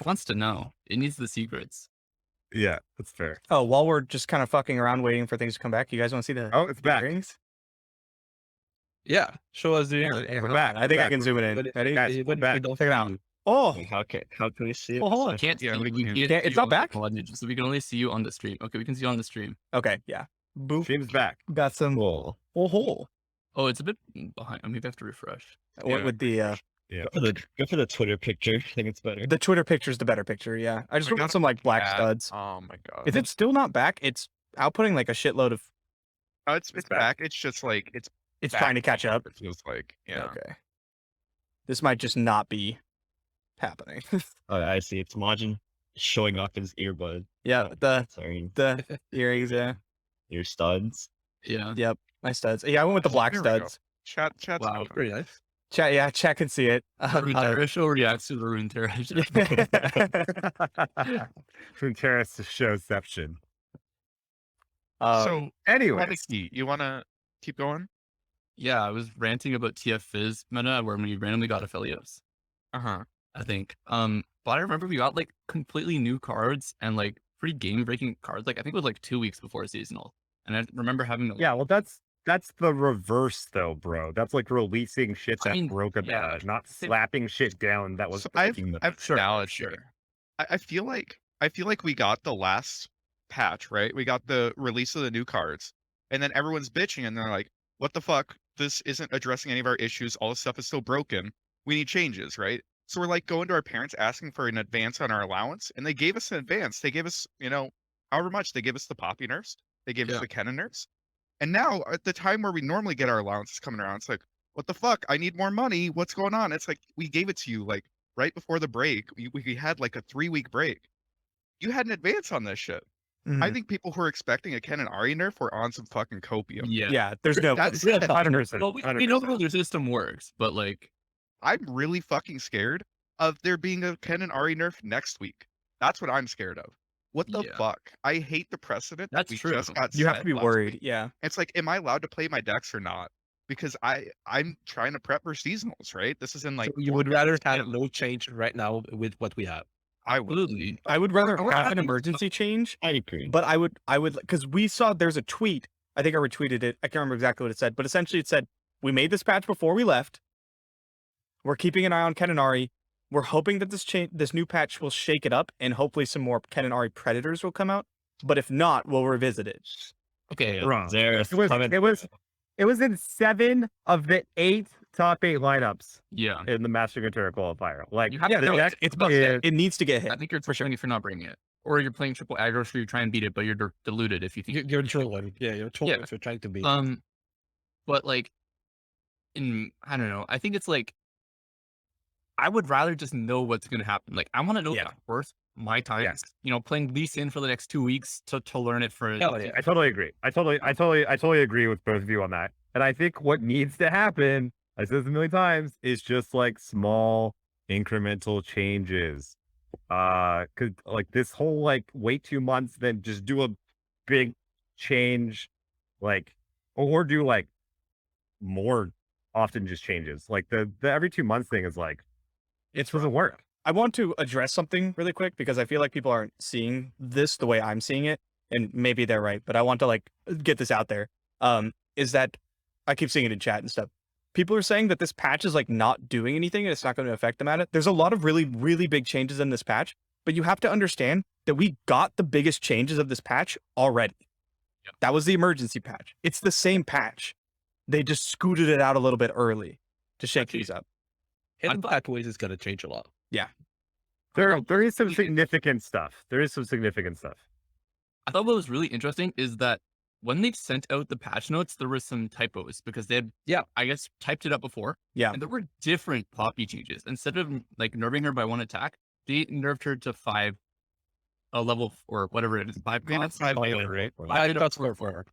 wants to know. It needs the secrets. Yeah, that's fair. Oh, while we're just kind of fucking around waiting for things to come back, you guys want to see the Oh, it's back. earrings? Yeah, show us the. We're back. I think I Back. can zoom it in. But Ready? Guys, it wouldn't- back. we don't Check it out. see you. Oh, Wait, how can we see it? well, hold on. I can't. Yeah, see we you. can. We Can't- see it's you not on the back? pod, so we can only see you on the stream. Okay, we can see you on the stream. Okay, yeah. Boop. Stream's back. Got some. Cool. Oh, hole. Oh, it's a bit behind. I mean, we have to refresh. What with the Go for the Twitter picture. I think it's better. the Twitter picture's the better picture? Yeah, I just We want got some like black Yeah. studs. Oh my god. Is it still not back? It's outputting like a shitload of. Oh, it's back. back. It's just like it's It's back trying to catch up. It feels like yeah. Okay. This might just not be happening. Oh, I see. It's Majin showing off his earbud. yeah, the Sorry, earrings. Yeah. your studs. Yeah. Yep. My studs. Yeah, I went with the black There we go. studs. Chat's Wow, going. Pretty nice. Chat. Yeah, chat can see it. Runeterra show reacts to the Runeterra. Runeterra's to showception. So Anyway, Henneky, you wanna keep going? Yeah, I was ranting about TF Fizz meta where we randomly got affiliates. Uh-huh. I think. But I remember we got like completely new cards and like pretty game breaking cards. Like I think it was like 2 weeks before seasonal, and I remember having yeah, well, that's the reverse though, bro. That's like releasing shit I that mean, broke a yeah. meta, not slapping shit down that was So I've breaking the I've Sure, knowledge sure. here. I feel like we got the last patch, right? We got the release of the new cards, and then everyone's bitching and they're like, "What the fuck? This isn't addressing any of our issues. All this stuff is still broken. We need changes, right?" So we're like going to our parents asking for an advance on our allowance, and they gave us an advance. They gave us, however much. They gave us the Poppy nerfs. They gave us Yeah. the Kennen nerfs. And now at the time where we normally get our allowances coming around, it's like, what the fuck? I need more money. What's going on? It's like we gave it to you like right before the break. We had like a 3-week break. You had an advance on this shit. Mhm. I think people who are expecting a Ken and Ari nerf were on some fucking copium. Yeah. yeah, there's no. That's 100%. Well, we know how the system works, but like, I'm really fucking scared of there being a Ken and Ari nerf next week. That's what I'm scared of. What the Yeah. fuck? I hate the precedent. That's we true. Just got You have set to be last worried. week. Yeah. It's like, am I allowed to play my decks or not? Because I'm trying to prep for seasonals, right? This is in like So you would rather have no change right now with what we have. I would. absolutely. I would rather I would have have an to- emergency change, I agree. but I would because we saw there's a tweet. I think I retweeted it. I can't remember exactly what it said, but essentially it said we made this patch before we left. We're keeping an eye on Ken and Ari. We're hoping that this new patch will shake it up, and hopefully some more Ken and Ari predators will come out. But if not, we'll revisit it. Okay. Wrong. Xerath, It was in 7 of the 8 top 8 lineups Yeah. in the Mastering Runeterra qualifier. Like, You have yeah, to the know deck It's is- it needs to get hit. I think you're pushing if you're not bringing it, or you're playing triple aggro, so you try and beat it, but you're diluted if you think. You're trolling. Yeah, you're trolling Yeah. if you're trying to be. But like, I don't know. I think it's like, I would rather just know what's gonna happen. Like, I want to know Yeah. if it's worth my time. Yes. Playing Lee Sin for the next 2 weeks to learn it for. Hell yeah. I totally agree. I totally agree with both of you on that. And I think what needs to happen, I said this a million times, is just like small incremental changes. Cause like this whole like wait 2 months, then just do a big change, like, or do like more often just changes. Like the every 2 months thing is like, it doesn't work. I want to address something really quick because I feel like people aren't seeing this the way I'm seeing it, and maybe they're right, but I want to like get this out there. Is that I keep seeing it in chat and stuff. People are saying that this patch is like not doing anything and it's not going to affect them at it. There's a lot of really, really big changes in this patch, but you have to understand that we got the biggest changes of this patch already. Yep. That was the emergency patch. It's the same patch. They just scooted it out a little bit early to shake things up. Hidden pathways is gonna change a lot. There is some significant stuff. There is some significant stuff. I thought what was really interesting is that when they sent out the patch notes, there were some typos because they had, I guess, typed it up before. Yeah. And there were different Poppy changes. Instead of like nerfing her by 1 attack, they nerfed her to 5, a level or whatever it is, 5 costs. 5 right? I got score for her.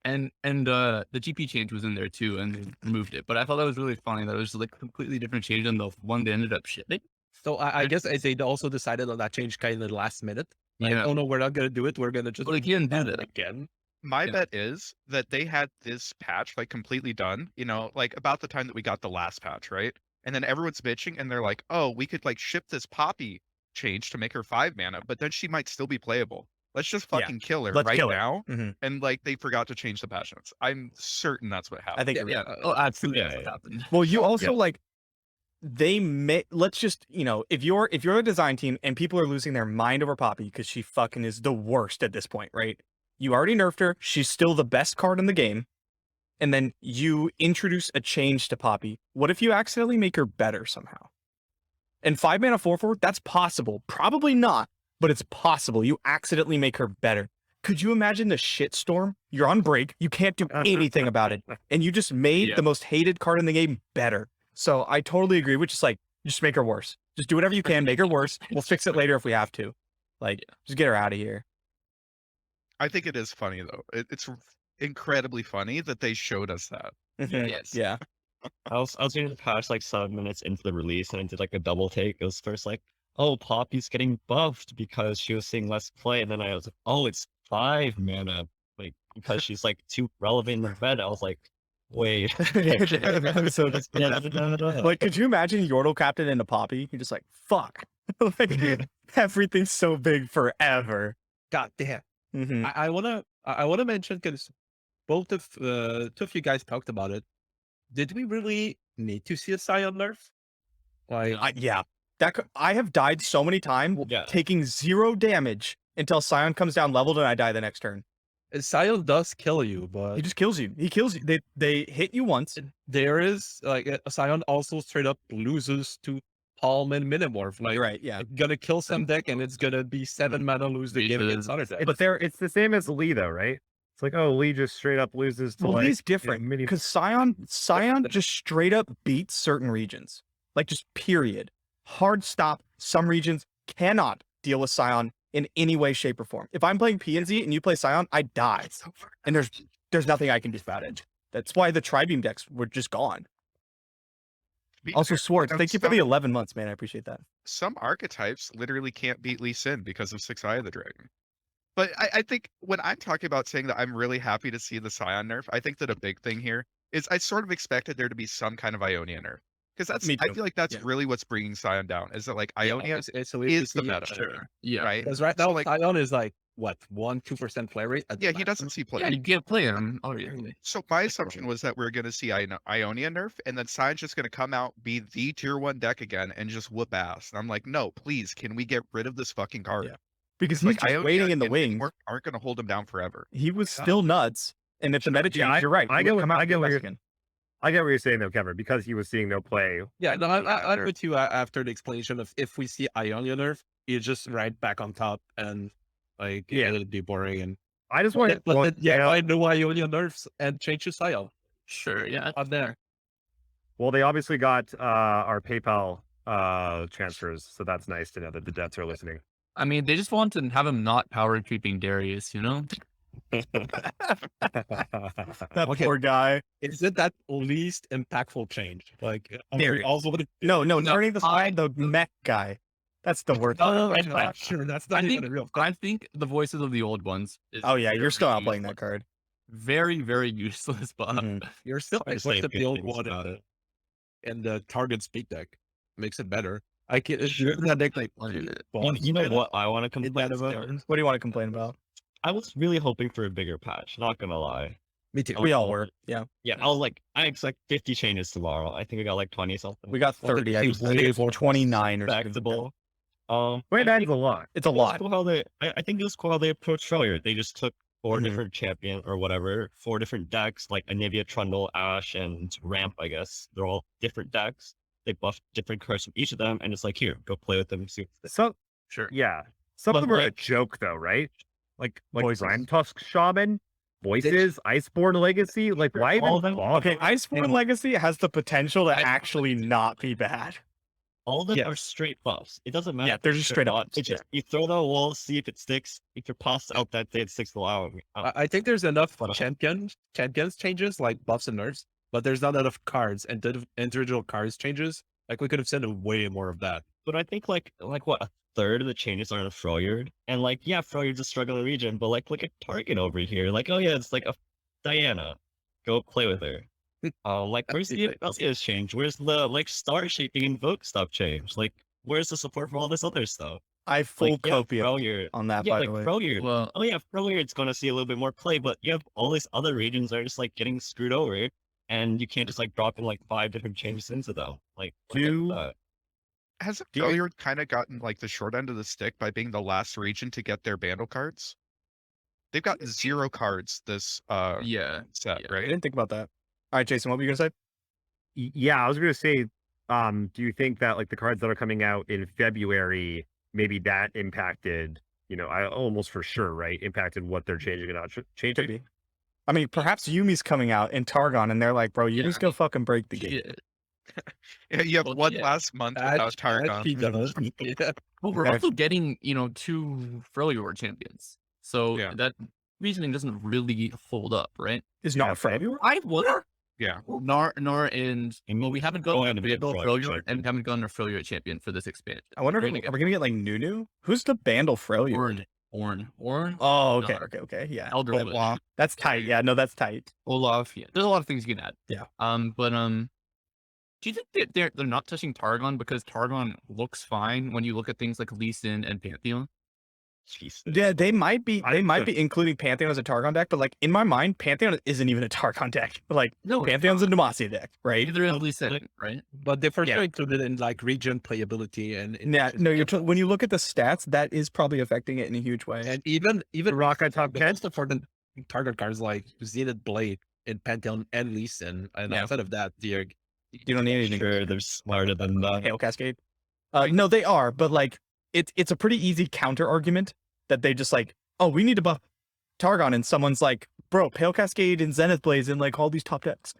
And the GP change was in there too, and they removed it. But I thought that was really funny. That it was like a completely different change than the one they ended up shipping. So I guess they also decided on that change kind of the last minute. Like, Yeah. oh no, we're not gonna do it. We're gonna just Well, they can't do that. again. My Yeah. bet is that they had this patch like completely done, you know, like about the time that we got the last patch, right? And then everyone's bitching and they're like, oh, we could like ship this Poppy change to make her 5 mana, but then she might still be playable. Let's just Yeah. fucking kill her Let's right kill her. now. Mhm. And like they forgot to change the patch notes. I'm certain that's what happened. I think. Yeah. Oh, absolutely. Yeah, That's what yeah. happened. Well, you also like they may let's just if you're a design team and people are losing their mind over Poppy because she fucking is the worst at this point, right? You already nerfed her. She's still the best card in the game. And then you introduce a change to Poppy. What if you accidentally make her better somehow? And 5 mana 4/4, that's possible. Probably not, but it's possible. You accidentally make her better. Could you imagine the shitstorm? You're on break. You can't do anything about it. And you just made Yeah. the most hated card in the game better. So I totally agree with just make her worse. Just do whatever you can, make her worse. We'll fix it later if we have to. Like, just get her out of here. I think it is funny though. It's incredibly funny that they showed us that. Yes. Yeah. I was reading the patch like 7 minutes into the release, and I did like a double take. It was first like, oh, Poppy's getting buffed because she was seeing less play, and then I was like, oh, it's 5 mana, like because she's like too relevant in the meta. I was like, wait. So like, could you imagine Yordle captain into Poppy? You're just like, fuck. Like, everything's so big forever. God damn. Mhm. I wanna mention because both of two of you guys talked about it. Did we really need to see a Scion nerf? Like, Yeah. I have died so many times Yeah. taking 0 damage until Scion comes down leveled and I die the next turn. Scion does kill you, He but just kills you. He kills you. They hit you once. there is like a Scion also straight up loses to Palm and Minimorph. Like, Right, yeah. it's gonna kill some deck and it's gonna be 7 mana lose the game against other deck. But it's the same as Lee though, right? It's like, oh, Lee just straight up loses to Well, like Lee's different mini. because Scion just straight up beats certain regions. Like, just period. Hard stop. Some regions cannot deal with Scion in any way, shape, or form. If I'm playing PNZ and you play Scion, I die. And there's nothing I can do about it. That's why the Tribeam decks were just gone. Also, Swartz, and thank you for the 11 months, man. I appreciate that. Some archetypes literally can't beat Lee Sin because of 6 Eye of the Dragon. But I think when I'm talking about saying that I'm really happy to see the Scion nerf, I think that a big thing here is I sort of expected there to be some kind of Ionia nerf. Because Me I too. feel like that's Yeah. really what's bringing Scion down. Is that like Ionia it's is the see- meta, Sure. Yeah. right? Because right So, now, like, Scion is like what 1-2% play rate. at yeah, the he max. doesn't see play. Yeah, you can't play him. Obviously. So my assumption was that we are going to see Ionia nerf, and then Sion's just going to come out, be the tier 1 deck again, and just whoop ass. And I'm like, no, please, can we get rid of this fucking card? Yeah. Because It's he's like just Ionia waiting in the and wings. Minimorph aren't going to hold him down forever. He was still nuts. And if the meta Yeah, changed, you're right. I he get would what- come out I get and what do you're- again. I get what you're saying though, Kevin, because he was seeing no play. Yeah, no, I'm After. with you after the explanation of if we see Ionia nerf, you just right back on top and like Yeah. it'll be boring. And I just want I know Ionia nerfs and change to Scion Sure. Yeah. on there. Well, they obviously got our PayPal transfers, so that's nice to know that the devs are listening. I mean, they just want to have him not power creeping Darius, you know? That Okay. poor guy. Is it that least impactful change? Like There it also what No, No, turning the side, the mech guy. That's the worst. I'm not sure that's not I even think, a real. I think the voices of the old ones. Is Oh yeah, you're still very not playing that useless. card. Very, very useless, but Mhm. You're still I like, say what's the good build things one about it. and the target speed deck makes it better. I can't. That deck like Well, you know what I want to complain that about? What do you want to complain about? I was really hoping for a bigger patch, not gonna lie. Me too. We all were. Yeah. Yeah, I was like, I expect 50 changes tomorrow. I think we got like 20 something. We got Well, 30. I it's think way 29 or something. respectable. Wait, that is a lot. It's a it was lot. cool how they, I think it was cool how they approached Freljord. They just took 4 Mhm. different champion or whatever, 4 different decks, like Anivia, Trundle, Ash, and Ramp, I guess. They're all different decks. They buffed different cards from each of them, and it's like, here, go play with them. See what So sure. yeah, some of But, them are a like- joke though, right? Like Voices. Rhyme Tusk Shaman. Voices, Iceborne Legacy, like why All even of them- bother? Okay, Iceborne Legacy has the potential to actually not be bad. All of them Yes. are straight buffs. It doesn't matter. Yeah, they're just straight up not. buffs, It's just you throw the wall, see if it sticks. If you're passed out that day, it sticks the wall. I think there's enough What a- champions changes like buffs and nerfs, but there's not enough cards and individual cards changes. Like we could have sent way more of that. But I think like what, a third of the changes are in Freljord, and like yeah, Freljord's a struggling region, but like look at Target over here. Like oh yeah, it's like a Diana, go play with her. Like where's the Celsius change? Where's the like star shaping invoke stuff change? Like where's the support for all this other stuff? I full Like, yeah, copium Freljord. on that, Yeah, by like the way. Freljord. Well, Oh yeah, Freljord's gonna see a little bit more play, but you have all these other regions that are just like getting screwed over, and you can't just like drop in like 5 different changes into them. Like look at Do- that. Hasn't Do you- Freljord kind of gotten like the short end of the stick by being the last region to get their Bandle cards? They've got 0 cards this yeah. set, yeah. I right? didn't think about that. All right, Jason, what were you gonna say? Yeah, I was gonna say, do you think that like the cards that are coming out in February, maybe that impacted, I almost for sure, right? Impacted what they're changing and not changing. Could be. I mean, perhaps Yumi's coming out in Targon, and they're like, "Bro, you're Yeah, just gonna fucking break the game." Yeah. Yeah, you have Well, one yeah. last month without Targon. He does. Yeah. Well, we're Yeah. also getting, 2 Freljord champions. So Yeah. that reasoning doesn't really hold up, right? Is Yeah, not Freljord. I wonder. Yeah. Nor and well, we haven't got ahead and we get got Freljord Freljord champion. and we haven't gotten a Freljord champion for this expansion. I wonder We're if gonna get are we gonna get like Nunu? Who's the Bandle Freljord? Orn. Oh, okay, Dark. okay, yeah. Elder That- Witch. That's tight. Yeah, no, that's tight. Olaf. Yeah, there's a lot of things you can add. Yeah. But do you think that they're not touching Targon because Targon looks fine when you look at things like Lee Sin and Pantheon? Jeez. Yeah, they might be. They might I- be including Pantheon as a Targon deck, but like in my mind, Pantheon isn't even a Targon deck. Like No, Pantheon's a Demacia deck, right? Neither is Lee Sin, right? But they for Yeah. sure included in like region playability and Yeah, no, when you look at the stats, that is probably affecting it in a huge way. and even Rock on top the 10. most important target cards like Zenith Blade in Pantheon and Lee Sin, and Yeah. outside of that, You don't need anything. Sure, they're smarter than that. Hail Cascade. No, they are, but like it's a pretty easy counter argument that they just like, oh, we need to buff Targon, and someone's like, bro, Pale Cascade and Zenith Blaze and like all these top decks.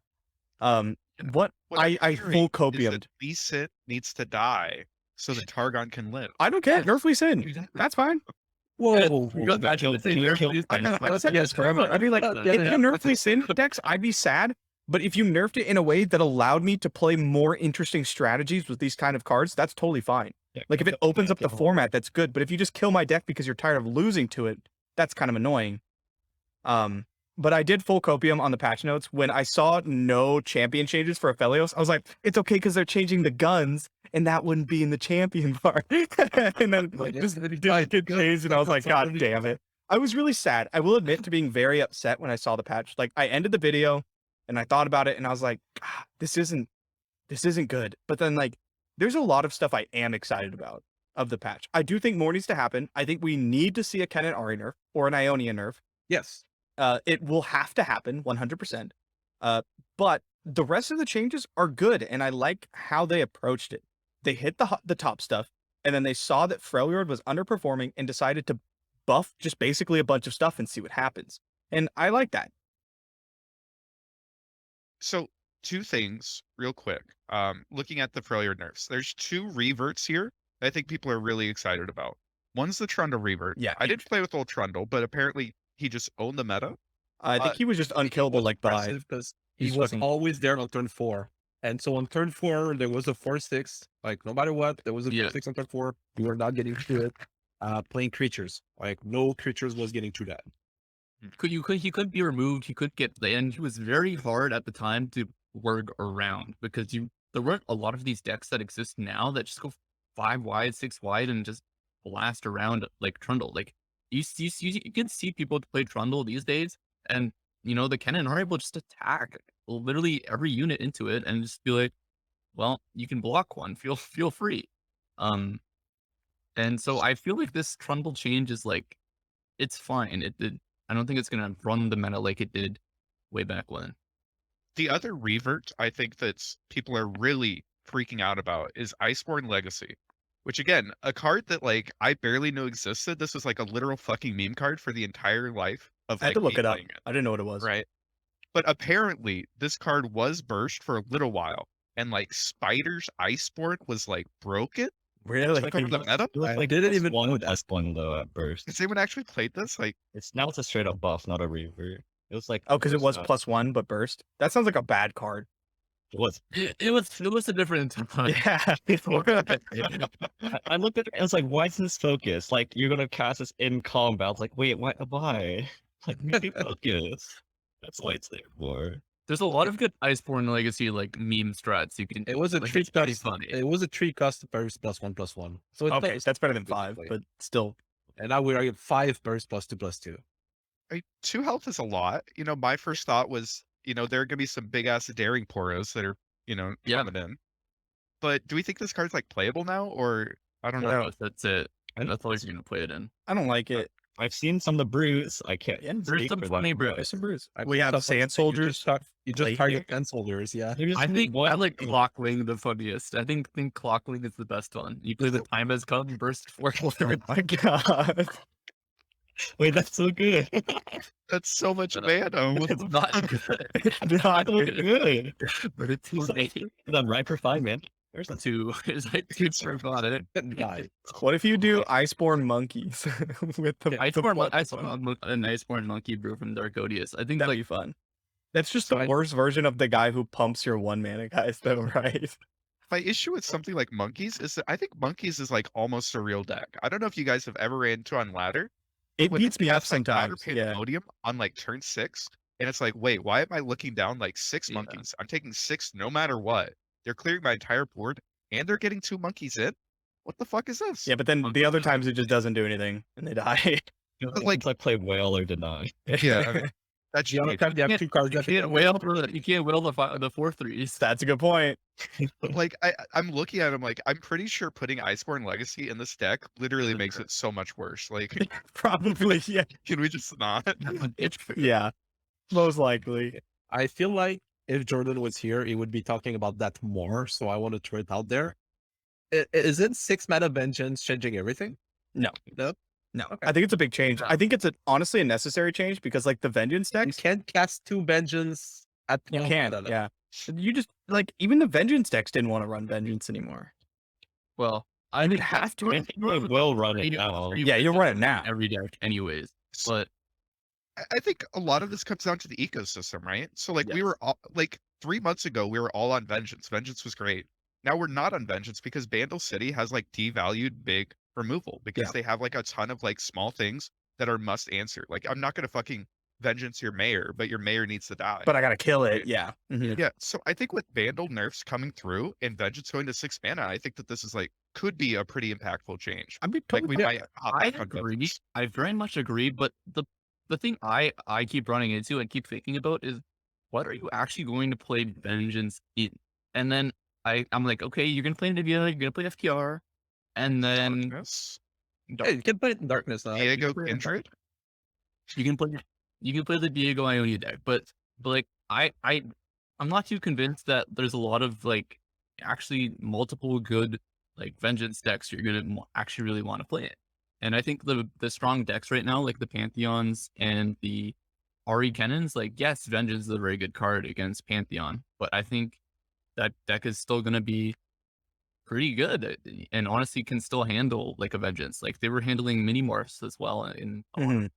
What What I I'm full hearing is copiumed. that Lee Sin needs to die so that Targon can live. I don't care. Nerf Lee Sin. That's fine. Whoa! You got that Kill- kill- I said yes, forever. I'd be like, if you nerfed Lee Sin decks, I'd be sad. But if you nerfed it in a way that allowed me to play more interesting strategies with these kind of cards, that's totally fine. Like if it opens up the format, that's good. But if you just kill my deck because you're tired of losing to it, that's kind of annoying. But I did full copium on the patch notes when I saw no champion changes for Aphelios. I was like, it's okay because they're changing the guns, and that wouldn't be in the champion part. And then just didn't get changed, and I was like, God damn it. I was really sad. I will admit to being very upset when I saw the patch. Like I ended the video and I thought about it, and I was like, this isn't good. But then like there's a lot of stuff I am excited about of the patch. I do think more needs to happen. I think we need to see a Ken and Ari nerf or an Ionia nerf. Yes. It will have to happen 100%. But the rest of the changes are good, and I like how they approached it. They hit the top stuff, and then they saw that Freljord was underperforming and decided to buff just basically a bunch of stuff and see what happens. And I like that. So 2 things real quick. Looking at the Freljord nerfs, there's 2 reverts here that I think people are really excited about. One's the Trundle revert. Yeah, I didn't play with old Trundle, but apparently he just owned the meta. I think he was just unkillable like by. because he he's was fucking- always there on turn 4. And so on turn 4, there was a 4/6. Like no matter what, there was a Yeah. 4/6 on turn 4. You were not getting through it. Playing creatures, like no creatures was getting through that. He could be removed. He could get and he was very hard at the time to work around because there weren't a lot of these decks that exist now that just go 5 wide, 6 wide, and just blast around like Trundle. Like you can see people play Trundle these days, and the Kennen are able to just attack literally every unit into it and just be like, well, you can block one. Feel free. And so I feel like this Trundle change is like, it's fine. I don't think it's gonna run the meta like it did way back when. The other revert I think that's people are really freaking out about is Iceborne Legacy, which again, a card that like I barely knew existed. This was like a literal fucking meme card for the entire life of I had like to look me it up. playing it, I didn't know what it was. right? But apparently this card was burst for a little while, and like Spider's Iceborne was like broken. Really? Took over the meta. It was I like didn't plus even- one with S1 though at burst. Has anyone actually played this? Like, It's now it's a straight up buff, not a revert. It was like Oh, because it was uh, +1, but burst. That sounds like a bad card. it was. It was a different time. Yeah. I looked at it. I was like, why is this focus? Like you're gonna cast this in combat. I was like, wait, why? Like maybe focus. That's why it's there for. There's a lot of good Iceborne Legacy like meme strats you can. It was a like, tree it's pretty cost. funny. It was a tree cost burst +1/+1. So it's Okay, not- that's better than good 5, play. but still. And now we are at 5 burst +2/+2. 2 health is a lot. You know, my first thought was, you know, there are gonna be some big ass daring poros that are, you know, Yeah. coming in. But do we think this card's like playable now, or I don't know? No, that's it. And That's all you're gonna play it in. I don't like it. I've seen some of the brews. I can't. Yeah, There's speak some for funny them, brews. but There's some brews. I We have thought sand you soldiers. just play target here. sand soldiers, yeah. maybe just I think one- I like Clockling the funniest. I think Clockling is the best one. You play the time has come burst for Oh my god. Wait, that's so good. That's so much Shut mana. It's not good, It's not so good. good. but it's It's like- I'm right for 5, man. There's a two. It's like two for fun. It Guy. What if you do Iceborne monkeys with the Iceborne, blood- an Iceborne monkey brew from Darkodius. I think That'd like be fun. That's just So the I- worst version of the guy who pumps your 1 mana guys, though, right? My issue with something like monkeys is that I think monkeys is like almost a real deck. I don't know if you guys have ever ran into on ladder. It when beats they me up cast, like, Ladder sometimes. Yeah. Pandemonium on like turn 6, and it's like, wait, why am I looking down like 6 Yeah. monkeys? I'm taking 6 no matter what. They're clearing my entire board, and they're getting 2 monkeys in. What the fuck is this? Yeah, but then the other times it just doesn't do anything and they die. like- I played whale or did not. Yeah, I mean, that's You cheap. have Yeah, 2 cards. you can't whale you can't whale the 4/3s. That's a good point. But like I'm looking at him like I'm pretty sure putting Iceborne Legacy in this deck literally makes it so much worse. Like, Probably, yeah. can we just not? It's Yeah. Most likely. I feel like if Jordan was here, he would be talking about that more. So I want to throw it out there. Isn't 6 mana vengeance changing everything? No. No. No. Okay. I think it's a big change. I think it's honestly a necessary change because like the vengeance You decks, can't cast 2 vengeance at you once. can. Yeah. You just like even the vengeance decks didn't want to run vengeance anymore. well, I think have to. Will run it now. Yeah, you'll run it now. every deck, anyways. But I think a lot of this comes down to the ecosystem, right? So like we Yes. were all like 3 months ago, we were all on vengeance. Vengeance was great. Now we're not on vengeance because Bandle City has like devalued big removal because Yeah. they have like a ton of like small things that are must answer. Like I'm not gonna fucking vengeance your mayor, but your mayor needs to die. But I gotta kill it. Yeah. Mhm. Yeah, so I think with Vandal nerfs coming through and Vengeance going to 6 mana, I think that this is like could be a pretty impactful change. I'd be Like totally we down. might hop I back on agree. Vengeance. I very much agree. But the thing I keep running into and keep thinking about is what are you actually going to play vengeance in? And then I'm like, okay, you're gonna play Nibia, you're gonna play FTR, and then Darkness. Hey, you can play it in darkness now. Diego You can play it in Kindred. you can play the Diego Ionia deck. But like I'm not too convinced that there's a lot of like actually multiple good like vengeance decks you're gonna actually really want to play it. And I think the strong decks right now, like the Pantheons and the Ari Kennons, like yes, vengeance is a very good card against Pantheon, but I think that deck is still gonna be pretty good and honestly can still handle like a vengeance. Like they were handling mini morphs as well in a lot of Mhm.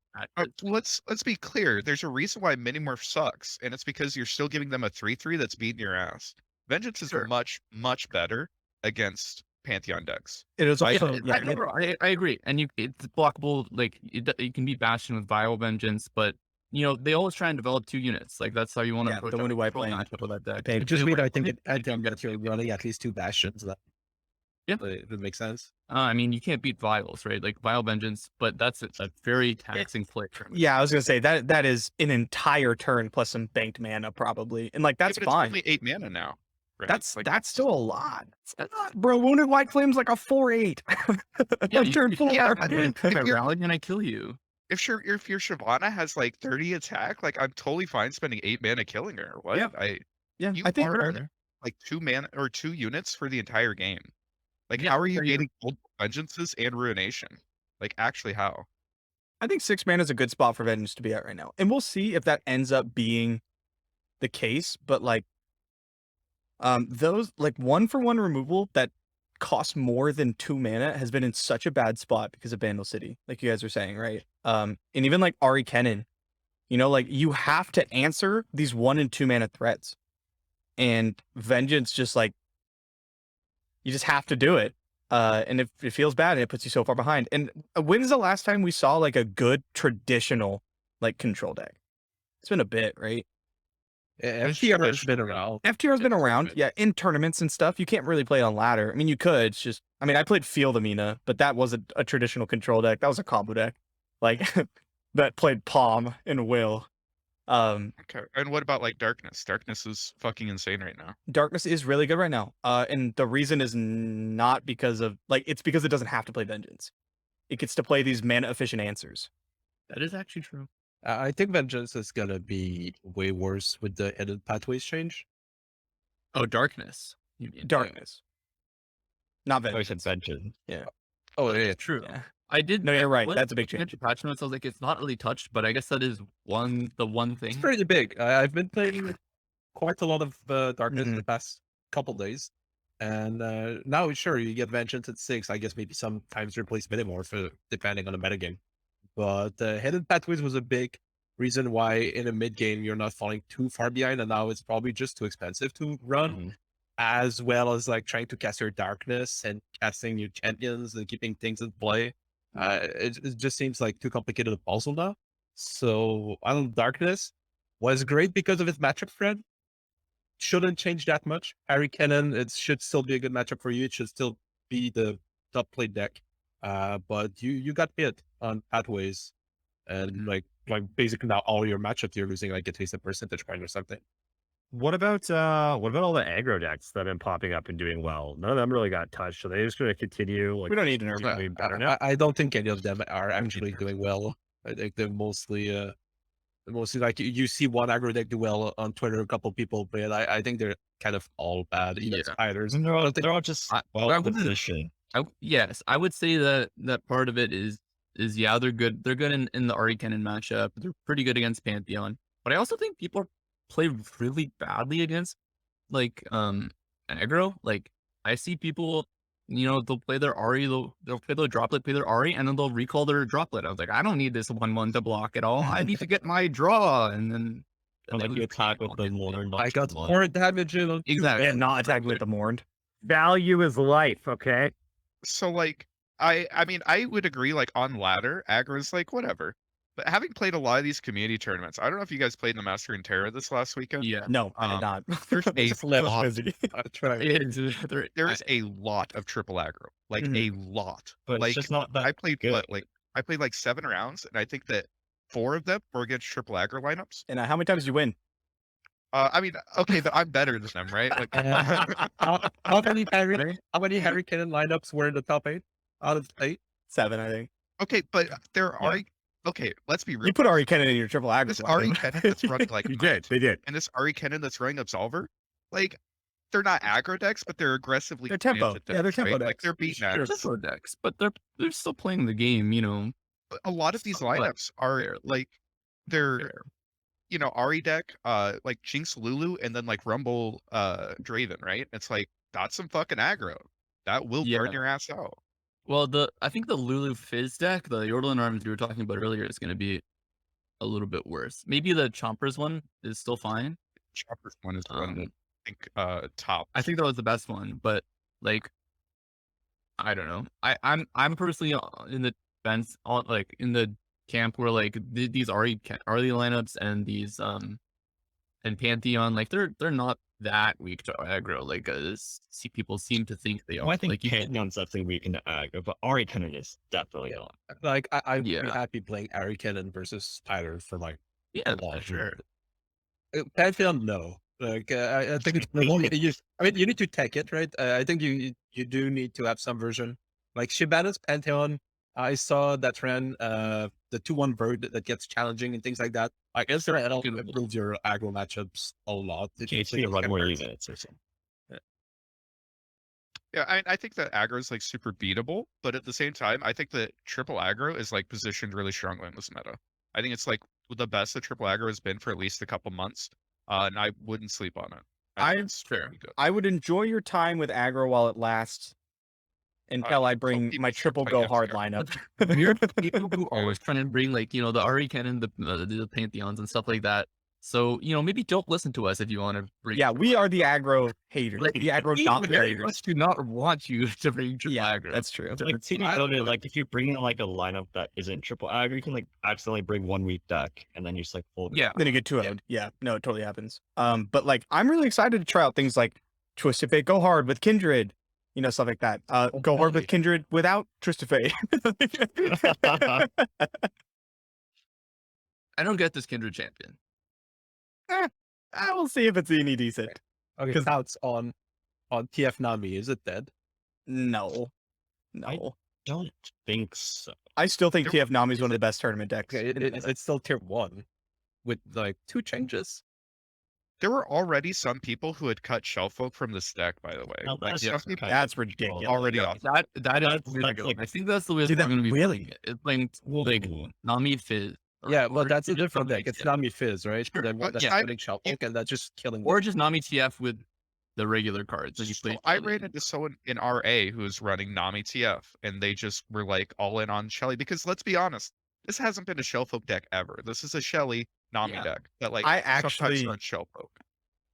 matches. Let's be clear. There's a reason why Minimorph sucks, and it's because you're still giving them a 3/3 that's beating your ass. Vengeance is Sure. much better against Pantheon decks. It is Like, also I, I agree, and it's blockable. Like you can beat Bastion with Vile Vengeance, but you know they always try and develop 2 units. Like that's how you want to Yeah, approach the Wounded White control Plane. matchup with that deck. paid- It just They mean were- I think that you're running at least 2 bastions. Yeah. That makes sense. I mean, you can't beat Vials, right? Like Vile Vengeance, but that's a very taxing play for me. Yeah, I was gonna say that is an entire turn plus some banked mana probably, and like Yeah, that's but it's fine. only 8 mana now. Right? That's like, that's still a lot, bro. Wounded White Flame's like a 4/8. Yeah, On turn 4. Yeah, I mean, if I if you're- rally and I kill you. if your Shyvana has like 30 attack, like I'm totally fine spending 8 mana killing her. What? Yeah. You I think are like 2 mana or 2 units for the entire game. Like Yeah, how are you are you- getting multiple vengeances and ruination? Like actually how? I think 6 mana is a good spot for Vengeance to be at right now. And we'll see if that ends up being the case. But like, those like 1-for-1 removal that costs more than 2 mana has been in such a bad spot because of Bandle City, like you guys were saying, right? And even like Ari Kennen, you know, like you have to answer these 1 and 2 mana threats. And Vengeance just like, you just have to do it. And if it feels bad and it puts you so far behind. And when's the last time we saw like a good traditional like control deck? It's been a bit, right? FTR has been around. FTR has been It's around, been- yeah, in tournaments and stuff. You can't really play it on ladder. I mean, you could. It's just, I mean, I played Field Amina, but that wasn't a traditional control deck. That was a combo deck, like that played Palm and Will. Okay. And what about like Darkness? Darkness is fucking insane right now. Darkness is really good right now. And the reason is not because of like, it's because it doesn't have to play Vengeance. It gets to play these mana efficient answers. That is actually true. I think Vengeance is gonna be way worse with the hidden pathways change. Oh, Darkness. You mean. Darkness, not I Vengeance. said Vengeance. Oh yeah, True. Yeah. I did. No, you're right. when That's a big looking at change. the patch notes, I was like, it's not really touched, but I guess that is the one thing. it's pretty big. I've been playing quite a lot of Darkness in Mhm. the past couple days, and now sure you get Vengeance at 6. I guess maybe sometimes replace Metamorph depending on the metagame. But hidden pathways was a big reason why in a mid game you're not falling too far behind, and now it's probably just too expensive to run. Mhm. As well as like trying to cast your darkness and casting new champions and keeping things in play. It just seems like too complicated a puzzle now. So I don't darkness was great because of its matchup spread. Shouldn't change that much. Harry Cannon, it should still be a good matchup for you. It should still be the top play deck. But you got hit on pathways, and like basically now all your matchups you're losing like at least a percentage point or something. What about all the aggro decks that have been popping up and doing well? None of them really got touched. So they just going to continue. Like, We don't need to nerf doing that. better now. I don't think any of them are actually doing well. I think they're mostly like you see one aggro deck do well on Twitter, a couple people play it. I think they're kind of all bad. Even Yeah. spiders. And they're all just well I wouldn't- positioned. Yes, I would say that part of it is yeah, they're good. They're good in the Ari Kennen matchup. They're pretty good against Pantheon. But I also think people play really badly against like aggro. Like I see people, you know, they'll play their Ari, they'll play their droplet, play their Ari, and then they'll recall their droplet. I was like, I don't need this 1/1 to block at all. I need to get my draw, and then Or like you attack with the more. I got more damage in. exactly. And not attacking with the Mourned. Value is life. Okay. So like I mean I would agree like on ladder, aggro's like whatever. But having played a lot of these community tournaments, I don't know if you guys played in the Mastering Runeterra this last weekend. Yeah. No, I did not. There's a Flip. lot, I try. there's a lot of triple aggro. Like Mhm. a lot. But like it's just not that I played good. I played like 7 rounds and I think that 4 of them were against triple aggro lineups. And how many times did you win? I mean, okay, but I'm better than them, right? Like How many Harry Cannon lineups were in the top 8 out of 8? 7, I think. okay, but there are okay, let's be real. You put Ari Kennen in your triple aggro. This squad, Ari didn't Kennen that's running like You did. They did. and this Ari Kennen that's running Absolver, like they're not aggro decks, but they're aggressively They're tempo. oriented Yeah, they're decks, tempo right? Like decks. they're beating Sure, aggro. Discord decks, but they're still playing the game, you know. But a lot of these Somewhat lineups are fairly like they're fair. you know, Ari deck, like Jinx Lulu and then like Rumble Draven, right? It's like that's some fucking aggro. That will Yeah. burn your ass out. Well, I think the Lulu Fizz deck, the Yordle Arms we were talking about earlier, is going to be a little bit worse. Maybe the Chompers one is still fine. Chopper's one is the one that Um, I think top. I think that was the best one, but like, I don't know. I'm personally in the fence, like in the camp where like these Ari lineups and these and Pantheon, like they're not that weak to aggro. Like see people seem to think they are. Well, I think like you can't. Pantheon's definitely weak into aggro, but Ari Kennen is definitely not. Like I'd be Yeah. happy playing Harry Cannon versus Tyler for like Yeah, long. sure. Pantheon, no. Like I think it's I mean, you need to take it, right? I think you do need to have some version. Like Shibana's Pantheon, I saw that trend, the 2/1 bird that gets challenging and things like that. I guess there it improves your aggro matchups a lot. You need to run more units or something. Yeah, I think that aggro is like super beatable, but at the same time, I think that triple aggro is like positioned really strongly in this meta. I think it's like the best that triple aggro has been for at least a couple months, and I wouldn't sleep on it. I think it's Fair. pretty good. I would enjoy your time with aggro while it lasts until I bring people my start triple playing go hard FCR. lineup. We're people who are always trying to bring like, you know, the RE cannon, the pantheons and stuff like that. So, you know, maybe don't listen to us if you want to bring. Yeah, we are the aggro haters. Like, The aggro we not very haters. much do not want you to bring triple Yeah, aggro. that's true. Like, to be honest, like if you bring in like a lineup that isn't triple aggro, you can like accidentally bring 1 weak deck and then you just like fold. Yeah. Then you get 2-0'd. Yeah, no, it totally happens. But like I'm really excited to try out things like Twisted Fate Go Hard with Kindred, you know, stuff like that. Go Hard with Kindred without Twisted Fate. I don't get this Kindred champion. I will see if it's any decent. Okay, 'Cause- thoughts on TF Nami? Is it dead? No. No. Don't think so. I still think TF Nami is one of the best tournament decks. Okay, in the meta. it's still tier 1 with like 2 changes. There were already some people who had cut Shellfolk from this deck, by the way. No, Like that's some just people kind That's ridiculous. already off. That is That's ridiculous. like- I think that's the way Dude, we're that going to be really- playing it. It's playing like Nami Fizz. Yeah, well, that's a different deck. things, It's yeah. Nami Fizz, right? Sure, Then but that's yeah, putting Shellfolk, and that's just killing. Or just Nami TF with the regular cards that you So play. I ran into someone in RA who was running Nami TF, and they just were like all in on Shelly. Because let's be honest, this hasn't been a Shellfolk deck ever. This is a Shelly Nami Yeah. deck that like I sometimes actually- runs Shellfolk.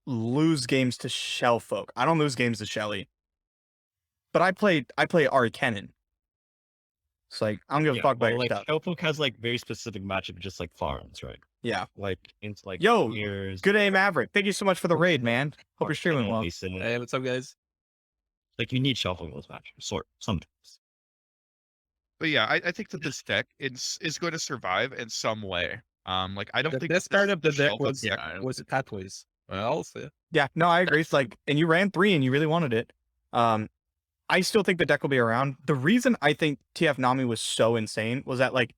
Lose games to Shellfolk. I don't lose games to Shelly. But I play Ari Kennen. It's like I don't give a fuck about your like stuff. Shellfolk has like very specific matchup, just like farms, right? Yeah. Like into like Yo, years. Good aim Maverick. Thank you so much for the raid, man. Hope you're streaming well. Hey, what's up, guys? Like you need Shellfolk in those matchups, sometimes. But yeah, I think that this deck is going to survive in some way. Like I don't The think best part of the deck Shellfolk was deck- was pathways. Well, so, Yeah, no, I agree. It's like, and you ran 3 and you really wanted it. I still think the deck will be around. The reason I think TF Nami was so insane was that like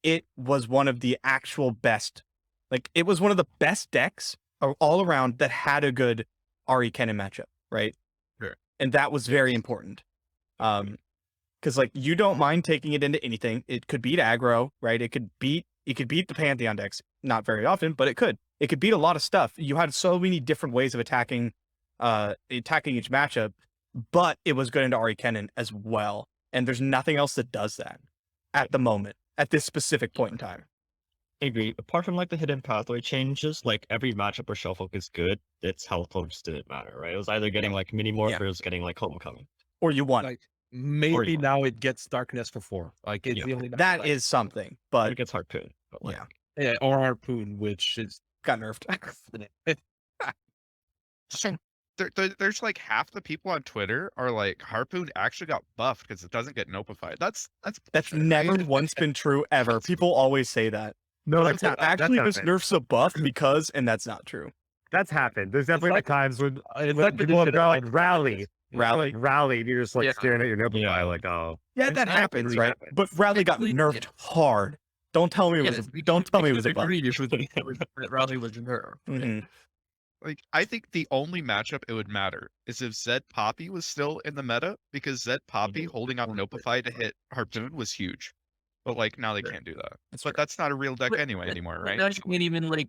it was one of the actual best, like it was one of the best decks all around that had a good Ari Kennen matchup, right? Sure. And that was very important. Because like you don't mind taking it into anything. It could beat aggro, right? It could beat the Pantheon decks. Not very often, but it could. It could beat a lot of stuff. You had so many different ways of attacking each matchup, but it was good into Ari Kennen as well. And there's nothing else that does that at the moment, at this specific point in time. I agree. Apart from like the hidden pathway changes, like every matchup where Shellfolk is good, its health just didn't matter, right? It was either getting like mini morph Yeah. or it was getting like homecoming. Or you won. like maybe you- now it gets darkness for 4. Like it's Yeah. the only That like, is something, Or but it gets harpoon. But like, yeah, yeah, or harpoon, which is got nerfed. there's like half the people on Twitter are like Harpoon actually got buffed because it doesn't get notified. That's That's bullshit, never right? once been true ever. People always say that. No, Like, that's actually, this happened. nerfs a buff because, and that's not true. That's happened. There's definitely like- like times when it's when like people have the got like rally, Rally. and you're just like Yeah. staring at your notebook, Yeah. like, oh, Yeah, that happens, actually right? happens. But Rally got Actually, nerfed yeah. hard. Don't tell me it was. Don't tell me it was a buff. Rally was in her. Mhm. Like I think the only matchup it would matter is if Zed Poppy was still in the meta, because Zed Poppy holding up Notify to hit Harpoon was huge. But like now they Sure. can't do that. That's But true. that's not a real deck But- anyway anymore, But right? now you can't even like.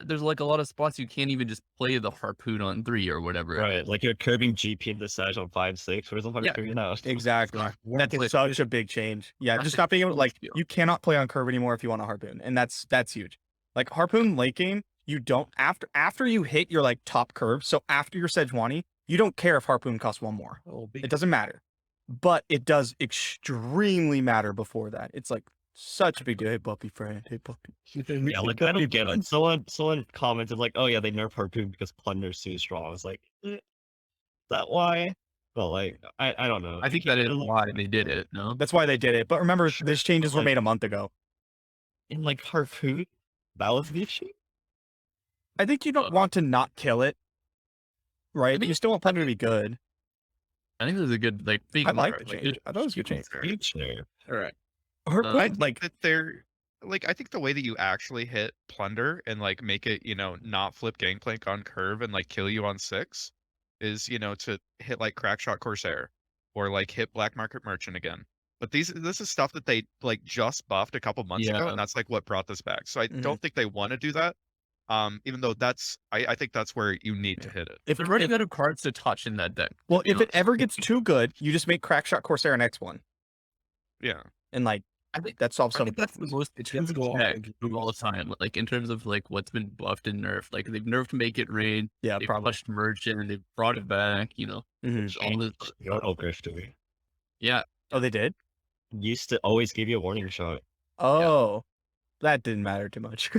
There's like a lot of spots you can't even just play the harpoon on 3 or whatever. right, like you're curbing GP in the Sage on 5/6. Where's the fuck Yeah. figuring out? Exactly. That's like- such a big change. Yeah, That's just a not being able to, like, huge deal. you cannot play on curve anymore if you want a harpoon, and that's huge. Like harpoon late game, you don't after you hit your like top curve. So after your Sejuani, you don't care if harpoon costs 1 more. It doesn't matter, but it does extremely matter before that. It's like such a big deal. Hey, puppy friend. Hey, puppy. Yeah, like I don't get it. Someone commented like, "Oh yeah, they nerf harpoon because plunder's too strong." I was like, is that why? But like, I don't know. I think that is why they did it. No, That's why they did it. But remember, Sure. these changes were Like- made a month ago. In like harpoon, that was the issue. I think you don't want to not kill it, right? mean- You still want Plunder to be good. I think it was a good like. Thing I like the like, change. I thought it was a good change. Huge nerf. All right. Harpoon, like, That they're like I think the way that you actually hit Plunder and like make it, not flip Gangplank on curve and like kill you on 6 is, to hit like Crackshot Corsair. or like hit Black Market Merchant again. But this is stuff that they like just buffed a couple months ago, Yeah. and that's like what brought this back. So I Mhm. don't think they want to do that. Even though I think that's where you need to hit it. If There's already better cards to touch in that deck. well, to be if it honest. ever gets too good, you just make Crackshot Corsair an X1, Yeah. and like I think that solves I some. think that's the most go deck on. of all time. Like in terms of like what's been buffed and nerfed. Like they've nerfed Make It Rain. Yeah, They've probably. pushed Merchant and they've brought it back. You know, Mhm. all this. Yordle Grifter Yeah, Oh, they did. used to always give you a warning shot. Oh, that didn't matter too much.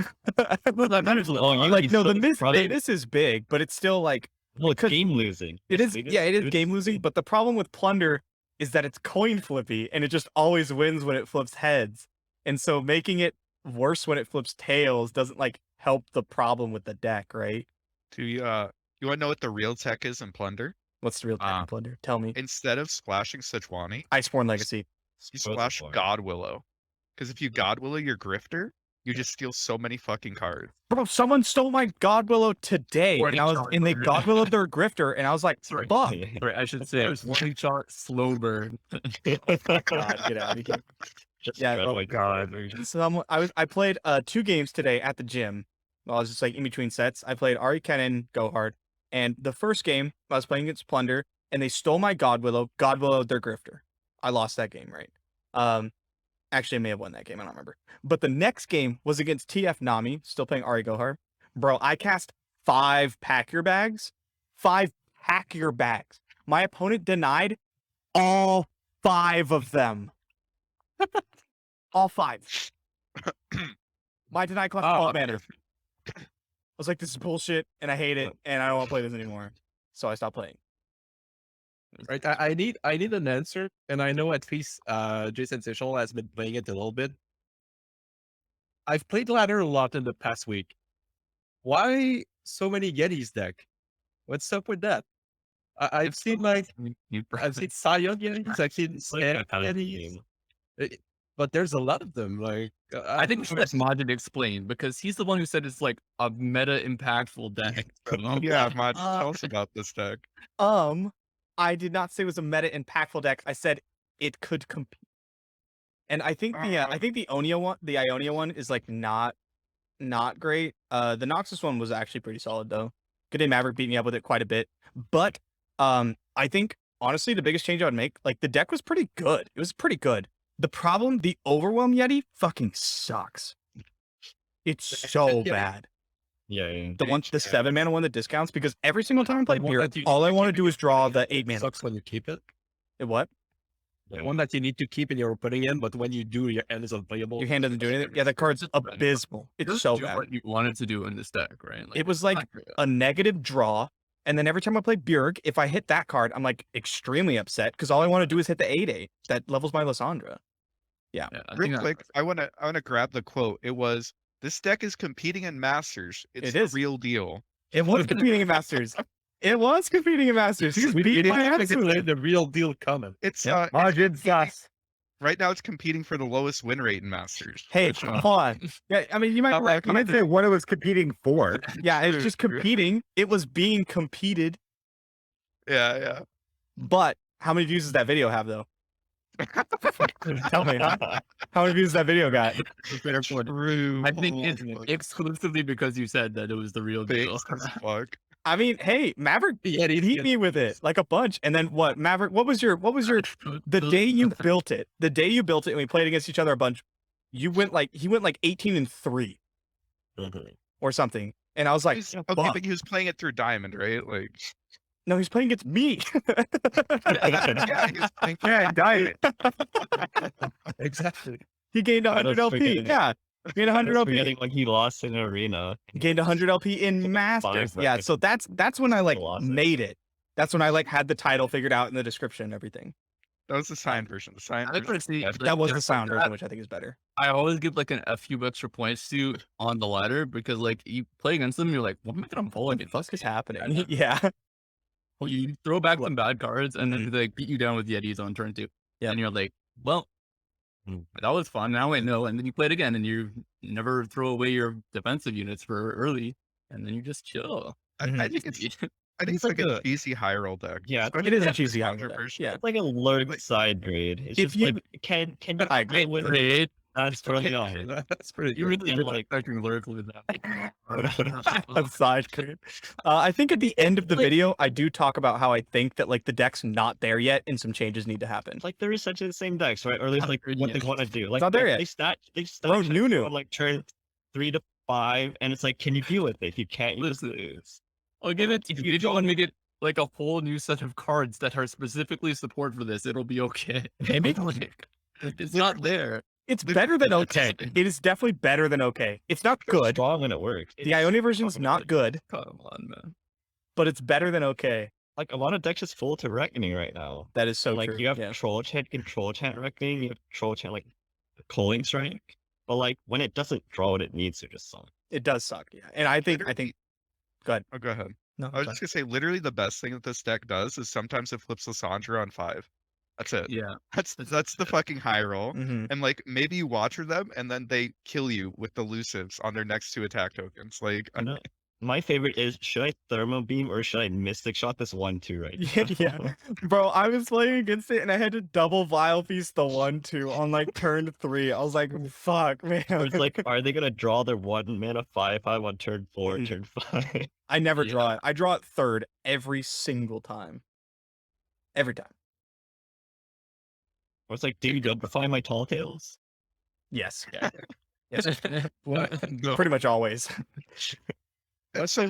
well, that matters a lot. Oh, you Like no, the miss probably- this is big, but it's still like No, it's because- game losing. it is. They just- Yeah, it is it's- game losing. But the problem with Plunder is that it's coin flippy, and it just always wins when it flips heads. And so making it worse when it flips tails doesn't like help the problem with the deck, right? Do you want to know what the real tech is in Plunder? What's the real tech in Plunder? Tell me. Instead of splashing Sejuani, Iceborne Legacy. you Spoils splash the point. God Willow. Because if you God Willow your Grifter, you just steal so many fucking cards. Bro, someone stole my God Willow today, Or and I was any and they chart. God Willowed their Grifter, and I was like, Sorry. fuck. Sorry, I should say it was one shot slow burn. God, get out of here. Just Yeah, spread oh like God. I played 2 games today at the gym. I was just like in between sets. I played Ari Kennen Go Hard, and the first game I was playing against Plunder, and they stole my God Willowed their Grifter. I lost that game, right? Actually, I may have won that game. I don't remember. But the next game was against TF Nami, still playing Ari Gohar. Bro, I cast 5 Pack Your Bags. 5 Pack Your Bags. My opponent denied all 5 of them. All 5. My deny cost all mana. I was like, this is bullshit, and I hate it, and I don't want to play this anymore. So I stopped playing. Right, I need an answer, and I know at least Jason Sensational has been playing it a little bit. I've played ladder a lot in the past week. Why so many Yetis deck? What's up with that? I've seen like I've seen Sion Yetis, I've seen It's like Sand a kind of Yetis, game. but there's a lot of them. Like I think we should let Majid explain because he's the one who said it's like a meta impactful deck. Yeah, Mod, tell us about this deck. I did not say it was a meta impactful deck. I said it could compete. And I think the Ionia one is like not great. The Noxus one was actually pretty solid though. Good Day Maverick beat me up with it quite a bit. But I think honestly the biggest change I would make, like the deck was pretty good. It was pretty good. The problem, the Overwhelm Yeti fucking sucks. It's so bad. Yeah. The 7 mana one that discounts, because every single time I play The one Beer, that you- all I want to do is draw the 8 mana. sucks when you keep it. What? The one that you need to keep and you're putting in, but when you do, your end is unplayable. Your hand doesn't do anything. Yeah, that card's abysmal. It's Just so do bad. what you wanted to do in this deck, right? It was like a negative draw, and then every time I play Bjerg, if I hit that card, I'm like extremely upset because all I want to do is hit the 8/8 that levels my Lysandra. yeah, I Real think quick, I wanna grab the quote. It was, "This deck is competing in Masters. It's It the is. real deal." It was competing in Masters. It was competing in Masters. He was beat my ass with it. The real deal coming. It's Yep. Majid sus. right now it's competing for the lowest win rate in Masters. Hey, hold on. Yeah, I mean, you might. You might say what it was competing for. Yeah, it was just competing. It was being competed. Yeah. But how many views does that video have, though? Tell me, huh? How many views that video got? True. I think it's exclusively because you said that it was the real deal. Thanks as fuck. I mean, hey, Maverick Yeah, beat me with it like a bunch. And then what, Maverick? What was your the day you built it? The day you built it, and we played against each other a bunch. He went like 18-3 or something. And I was like, Okay, fuck. but he was playing it through Diamond, right? Like, No, he's playing against me. yeah, he was playing Yeah, diamond. Exactly. He gained 100 was LP. forgetting. Yeah, gained 100 LP. Forgetting when he lost in arena. Gained 100 LP in Masters. Five, Yeah, right. so that's when I like Lost it. made it. That's when I like had the title figured out in the description and everything. That was the signed version. The signed I think version. for see, like, That was the there's sound that- version, which I think is better. I always give like a few extra points to on the ladder because like you play against them, you're like, what am I gonna pull What the against? fuck is happening? Yeah. Well, you throw back some bad cards and then they like beat you down with Yetis on turn 2. Yeah. And you're like, well, that was fun. Now I know. And then you play it again and you never throw away your defensive units for early and then you just chill. I think it's I think It's it's like like a cheesy high roll deck. Yeah, It is a cheesy high roll Controversial. deck, yeah. it's like a lurk side grade. It's If just you- like can you I play with Great. that's totally on. That's pretty You good. really did like fucking lurk with that. a side grade. I think at the end of the video, I do talk about how I think that like the deck's not there yet and some changes need to happen. Like they're essentially the same decks, right? Or at least like what they want to do. Like not there yet. they stat Bro, Nunu. on like turn 3 to 5, and it's like, can you deal with it? If you can't, you just Listen. lose. I'll give it. If you don't make it like a whole new set of cards that are specifically support for this, it'll be okay. Maybe. Like, it's not there. It's better than okay. It is definitely better than okay. It's not It's good. strong when it works. The Ionia version is not good, Come on, man. but it's better than okay. Like a lot of decks is full to Reckoning right now. That is so like true. you have yeah. Control Chant Reckoning, you have Control Chant like Culling Strike. But like when it doesn't draw what it needs to, just suck. It does suck. Yeah, and I think. Oh, go ahead. No, I was just gonna say, literally the best thing that this deck does is sometimes it flips Lissandra on 5. That's it. Yeah. That's the fucking high roll. hmm And like maybe you Watcher them and then they kill you with the elusives on their next 2 attack tokens. Like I know. My favorite is, should I Thermo Beam or should I Mystic Shot this 1/2 right Yeah, now? yeah. Bro, I was playing against it and I had to double Vile Feast the 1/2 on like turn 3. I was like, fuck, man. Or it's like, are they gonna draw their 1 mana 5/5 on turn 4, Mhm. turn 5? I never Yeah. draw it. I draw it third every single time. Every time. I was like, do you double my Tall Tales? Yes. Yes. What? No. Pretty much always. so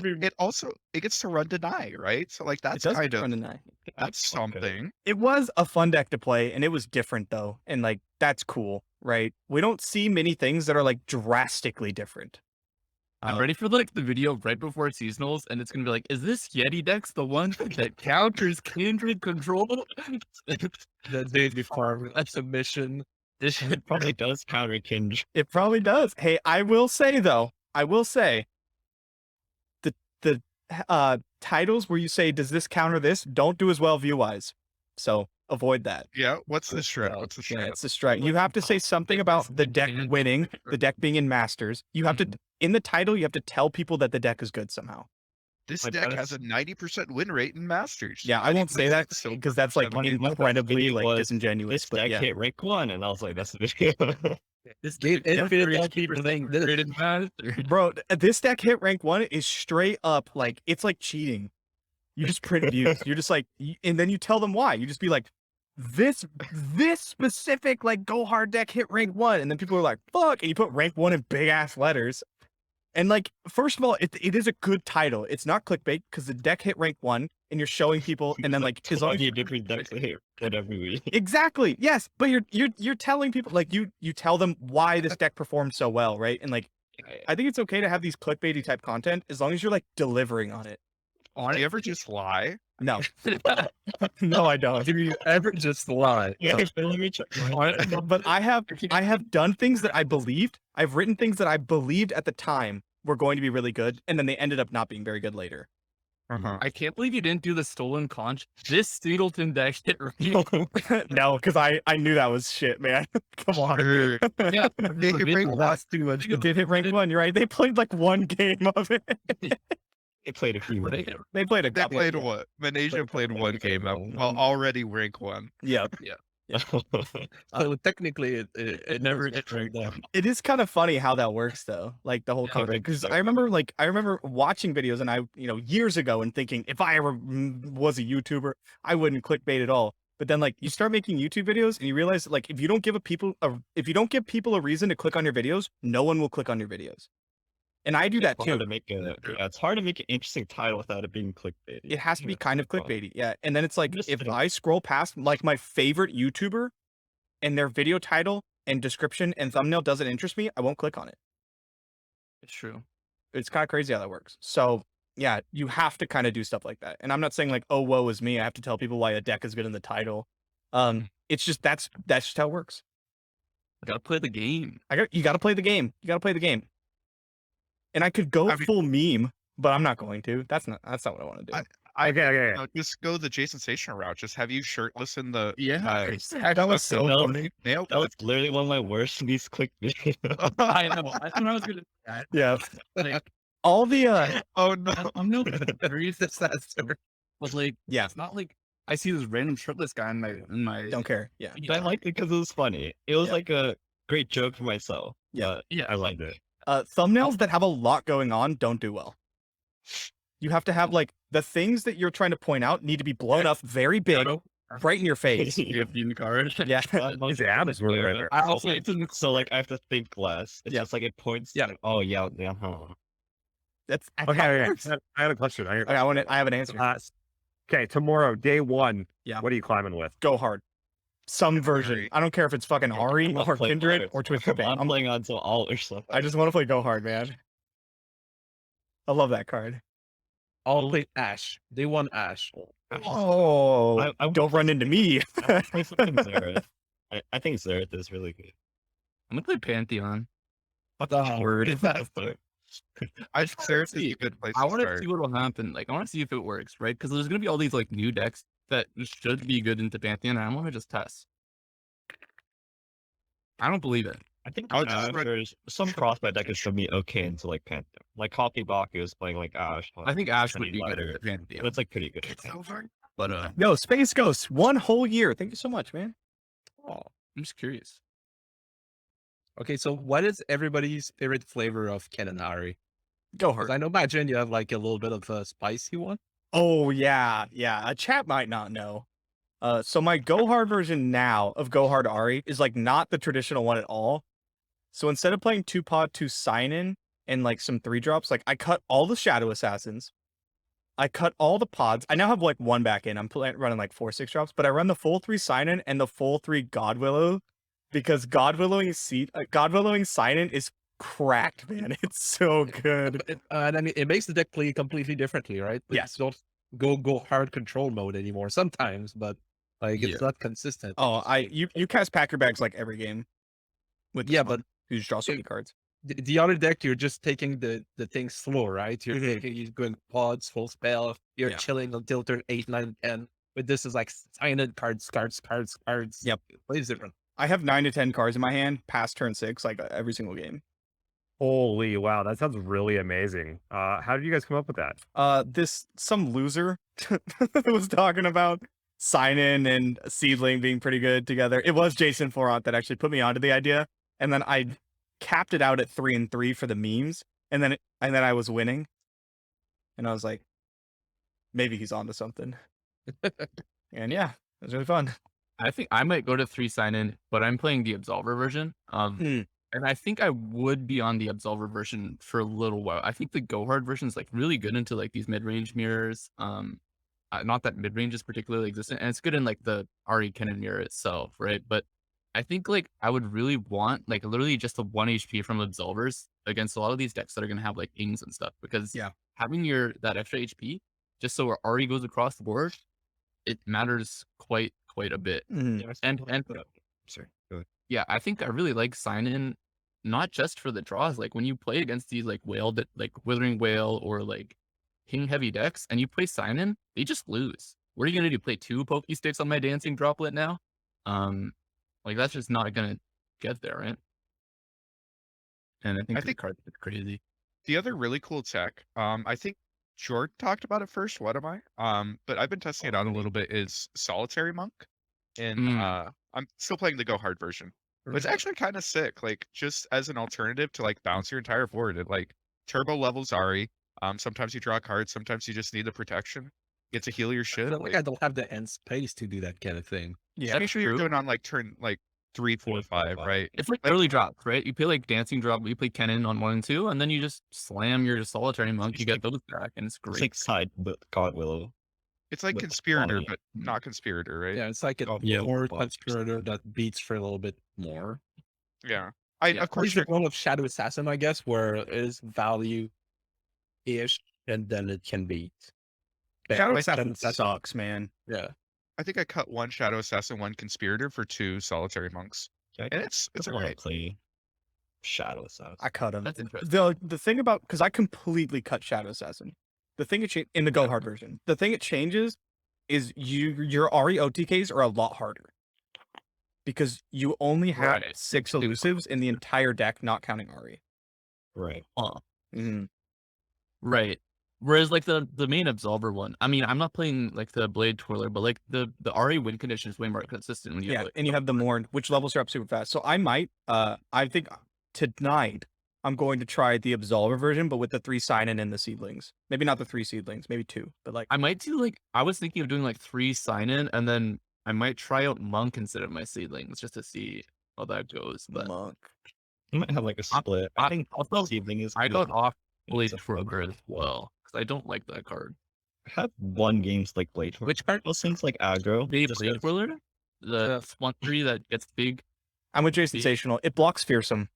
it gets to run deny, right? So like It that's does kind of run a 9. that's something. It was a fun deck to play and it was different though. And like that's cool, right? We don't see many things that are like drastically different. I'm ready for like the video right before seasonals, and it's gonna be like, is this Yeti Dex the one that counters Kindred control? The day before that submission. This shit It probably does counter Kindred. It probably does. Hey, I will say though, the titles where you say, does this counter this, don't do as well view wise. So avoid that. Yeah. What's the strat? What's the Yeah, strat? it's the strike. You have to say something about the deck winning, the deck being in Masters. You have to, in the title, you have to tell people that the deck is good somehow. This My deck best- has a 90% win rate in Masters. Yeah, I won't say that So because that's like my best incredibly video like was, disingenuous. This But deck yeah, hit rank 1, and I was like, that's the video. This game infinite people think this. Rated master. bro, this deck hit rank 1 is straight up like it's like cheating. You just print views. You're just like, and then you tell them why. You just be like, this specific like go hard deck hit rank 1, and then people are like, fuck, and you put rank 1 in big ass letters. And like, first of all, it is a good title. It's not clickbait because the deck hit rank 1, and you're showing people, and then like as long as you different decks hit every week. exactly, yes, but you're telling people like you tell them why this deck performed so well, right? And like, I think it's okay to have these clickbaity type content as long as you're like delivering on it. Do you ever just lie? No, no, I don't. Do you ever just lie? Yeah, let me check. But I have done things that I believed. I've written things that I believed at the time were going to be really good, and then they ended up not being very good later. I can't believe you didn't do the stolen conch. This Singleton deck hit rank. No, because I knew that was shit, man. Come on. Yeah, They hit rank Last too much. It did hit rank 1. You're right. They played like one game of it. They played a few. They played a They couple. played what? Malaysia played one game up while already rank 1. Yeah. So technically, it never hit right down. It is kind of funny how that works though, like the whole Yeah, content. right, Because so- I remember watching videos and I, years ago and thinking if I ever was a YouTuber, I wouldn't clickbait at all. But then like you start making YouTube videos and you realize that, like if you don't give people a reason to click on your videos, no one will click on your videos. And I do that It's too. hard to make it's hard to make an interesting title without it being clickbait. It has to be kind of clickbaity, yeah. And then it's like Just if think- I scroll past like my favorite YouTuber and their video title and description and thumbnail doesn't interest me, I won't click on it. It's true. It's kind of crazy how that works. So yeah, you have to kind of do stuff like that. And I'm not saying like, oh, woe is me. I have to tell people why a deck is good in the title. It's just that's just how it works. I gotta play the game. You got to play the game. You got to play the game. And I could go I mean- full meme, but I'm not going to. That's not what I want to do. Okay. Just go the Jason Station route. Just have you shirtless in the That was so No. funny. nail. That was literally one of my worst least clickbait. I know. That's what I was gonna say. Yeah. Like, all the Oh no. I'm no serious disaster. But like, Yeah. it's not like I see this random shirtless guy in my. don't care. Yeah. I liked it because it was funny. It was Yeah. like a great joke for myself. Yeah. But Yeah. I liked it. Thumbnails that have a lot going on don't do well. You have to have like the things that you're trying to point out need to be blown up very big, right in your face. You have the card. Yeah. His abs were right there. I also So like I have to think less. It's Yeah. just like it points. Yeah. Like, oh yeah. Huh. That's Okay, I had a question. Okay, I have an answer. Okay, tomorrow, day 1. Yeah. What are you climbing with? Go hard. Some version. Ari. I don't care if it's fucking Ari I'm not or playing Kindred Art. or Twisted Fate. I'm playing on some all or stuff. I just want to play Go Hard, man. I love that card. I'll play Ash. They won Ash. Oh, I don't run into me. I play something Xerath. I think Xerath is really good. I'm gonna play Pantheon. What the word is that? I think Xerath is a good place I to want to start. see what will happen. Like, I want to see if it works, right? Because there's gonna be all these like new decks that should be good into Pantheon, and I want to just test. I don't believe it. I think I'll just run- there's some crossbow deck is should be okay into like Pantheon. Like Hockey Baku is playing like Ash. I think Ash would pretty be lighter. better at Pantheon. It's like pretty good. But Yo, Space Ghost, 1 whole year. Thank you so much, man. Oh. I'm just curious. Okay, so what is everybody's favorite flavor of Ken and Ari? Go 'Cause hard. I know, imagine you have like a little bit of a spicy one. Oh yeah, yeah. A chat might not know. So my Go Hard version now of Go Hard Ari is like not the traditional one at all. So instead of playing 2-pod, 2 sign-in and like some 3-drops, like I cut all the Shadow Assassins. I cut all the pods. I now have like 1 back in. I'm running like 4 6-drops, but I run the full 3 sign-in and the full 3 God Willow because God Willowing sign-in is cracked, man. It's so good. And I mean, it makes the deck play completely differently, right? Yes. It's not go hard control mode anymore sometimes, but like it's not consistent. Oh, you cast Packer Bags like every game. With Yeah, this but one. You just draw so many cards. the other deck, you're just taking the thing slow, right? You're Mhm. taking, you're going pods, full spell. You're Yeah. chilling until turn 8, 9, 10. But this is like sign-in cards. Yep. It plays different. I have 9 to 10 cards in my hand past turn 6, like every single game. Holy wow, that sounds really amazing. How did you guys come up with that? Some loser was talking about sign in and seedling being pretty good together. It was Jason Forant that actually put me onto the idea, and then I capped it out at 3 and 3 for the memes, and then I was winning, and I was like, maybe he's onto something. And yeah, it was really fun. I think I might go to 3 sign-in, but I'm playing the Absolver version. And I think I would be on the Absolver version for a little while. I think the Go Hard version is like really good into like these mid-range mirrors. Not that mid-range is particularly existent, and it's good in like the Ari Kennen mirror itself, right? But I think like I would really want like literally just the 1 HP from Absolvers against a lot of these decks that are gonna have like Ings and stuff, because having that extra HP just so Ari goes across the board, it matters quite a bit. Mhm. Yeah, And sorry, go ahead. yeah, I think I really like sign-in, not just for the draws. Like when you play against these like Withering Whale or like King heavy decks and you play sign-in, they just lose. What are you gonna do? Play 2 Pokey Sticks on my Dancing Droplet now? Like that's just not gonna get there, right? And I think the think- card's crazy. The other really cool tech, I think Jordan talked about it first. What am I? But I've been testing it out a little bit. Is Solitary Monk, and I'm still playing the Go Hard version. But it's actually kind of sick. Like just as an alternative to like bounce your entire board. It like turbo levels Ari. Sometimes you draw cards. Sometimes you just need the protection. Get to heal your I shit. feel like I don't have the end space to do that kind of thing. Yeah. Make sure you're true. doing on like turn like 3, 4, 5, right? It's like early drops, right? You play like Dancing Drop, you play Kennen on 1 and 2, and then you just slam your Solitary Monk, you get those back, and it's It's great. like side God Willow. It's like With Conspirator, quality. but not Conspirator, right? Yeah, it's like a Yeah, more well, conspirator that beats for a little bit more. Yeah. Yeah, Of course, the role of Shadow Assassin, I guess, where it is value ish, and then it can beat. Shadow Like, Assassin that's- sucks, man. Yeah. I think I cut 1 Shadow Assassin, 1 Conspirator for 2 Solitary Monks. Yeah, And it's I alright. want to play Shadow Assassin. I cut him. That's interesting. The thing about, because I completely cut Shadow Assassin. The thing in the Go Hard version, the thing it changes is your Ari OTKs are a lot harder because you only have Right. 6 elusives in the entire deck, not counting Ari. Right. Mhm. Right. Whereas like the main Absolver one, I mean, I'm not playing like the Blade Twirler, but like the RE win condition is way more consistent when you Yeah, play. and you have the Mourn, which levels her up super fast. So I might, I think tonight I'm going to try the Absolver version, but with the 3 sign-in and the seedlings. Maybe not the 3 seedlings, maybe 2, but like I might do like I was thinking of doing like 3 sign-in, and then I might try out Monk instead of my seedlings just to see how that goes. But Monk. You might have like a split. I think also Seedling is. I good. got off It's Blade a Twirler as well because I don't like that card. I have one games like Blade. Which card? Those things like aggro. The just Blade gets- Twirler, the one 3 that gets big. I'm with Jay Sensational. It blocks Fearsome.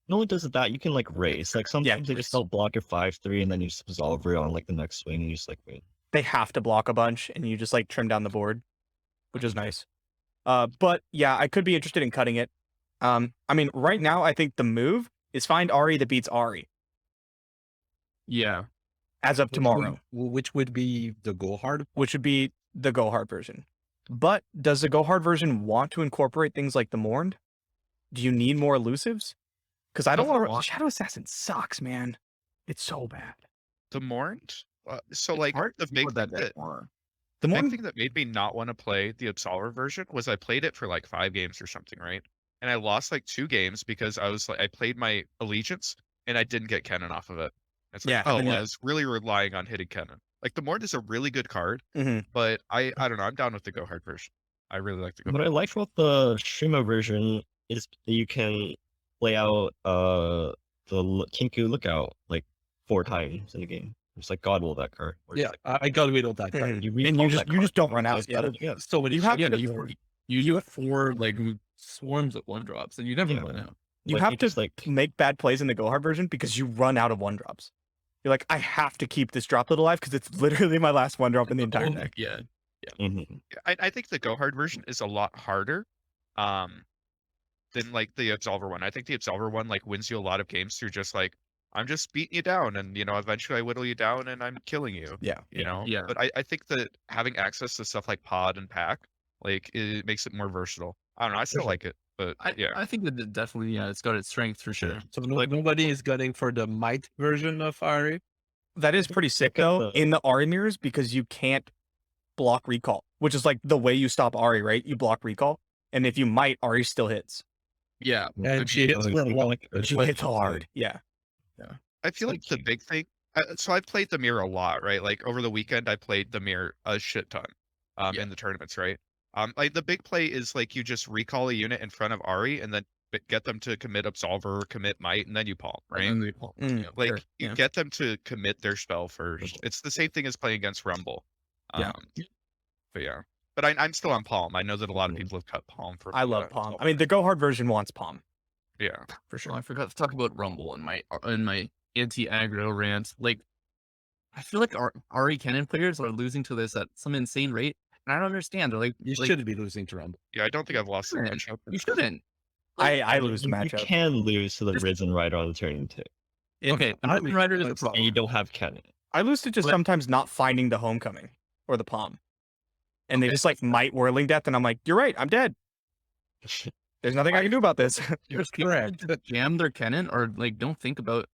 Not only does it that, you can like race. Like sometimes they just race. don't block your 5/3 and then you just resolve it on like the next swing and you just like win. They have to block a bunch, and you just like trim down the board, which is nice. But yeah, I could be interested in cutting it. I mean, right now I think the move is find Ari that beats Ari Yeah, as of tomorrow, Which would be the go hard. which would be the Go Hard version. But does the Go Hard version want to incorporate things like the Mourned? Do you need more elusives? Because I don't Doesn't want want- Shadow Assassin sucks, man. It's so bad. The Mourned. So It's like hard the to big put that thing deck that, more. The big Mourned, thing that made me not want to play the Absolver version was I played it for like 5 games or something, right? And I lost like 2 games because I was like I played my Allegiance and I didn't get Kennen off of it. It's like, Yeah, oh, and I yeah. was really relying on hitting Kennen. Like the Mourned is a really good card, Mhm. but I don't know. I'm down with the Go Hard version. I really like the Go What Hard. I like about the streamer version is that you can play out Kinku Lookout like 4 times in a game. It's like God will that card. where it's Yeah, like, I got rid of that. Mhm. card. you And recall you that just card. don't run out. It's Yeah. better. Yeah, so many. You have Yeah, to- you have 4 like swarms of 1-drops, and you never Yeah. run out. You Like, have you to just, like make bad plays in the Go Hard version because you run out of 1-drops. You're like, I have to keep this droplet alive because it's literally my last 1-drop in the entire Oh, deck. yeah. mhm. I think the Go Hard version is a lot harder than like the Absolver one. I think the Absolver one like wins you a lot of games through just like I'm just beating you down and eventually I whittle you down and I'm killing you. Yeah. You know? Yeah. But I think that having access to stuff like Pod and Pack, like it makes it more versatile. I don't know, I still like it, but yeah. I think that it definitely, it's got its strength for sure. So nobody is gunning for the Might version of Ari. That is pretty sick Look at though the- in the Ari mirrors because you can't block recall, which is like the way you stop Ari, right? You block recall, and if you might, Ari still hits. Yeah, And she hits Like, for a you got, long. like, a She twist hits hard. Yeah. I feel like like the you- big thing. So I've played the mirror a lot, right? Like over the weekend, I played the mirror a shit ton, Yeah. in the tournaments, right? Like the big play is like you just recall a unit in front of Ari and then get them to commit Absolver or commit Might, and then you palm, right? And they pull. Mm. Yeah. Like Sure, you yeah. get them to commit their spell first. It's the same thing as playing against Rumble. Yeah. But yeah. But I'm still on Palm. I know that a lot of Mm. people have cut Palm for. I love Palm. I mean, the Go Hard version wants Palm yeah. for Oh, sure. I forgot to talk about Rumble in my anti-aggro rant. Like, I feel like RE Cannon players are losing to this at some insane rate, and I don't understand. They're like, You like, shouldn't be losing to Rumble. Yeah, I don't think I've lost that shouldn't. much. You shouldn't. I lose to You matchup. can lose to the Risen Rider on the turn too. Okay, I Mountain Rider is a And problem. you don't have Kennen. I lose to just But- sometimes not finding the homecoming or the Palm, and they Okay. just like might whirling death, and I'm like, you're right, I'm dead. There's nothing I can do about this. You're correct. Jam their cannon or like don't think about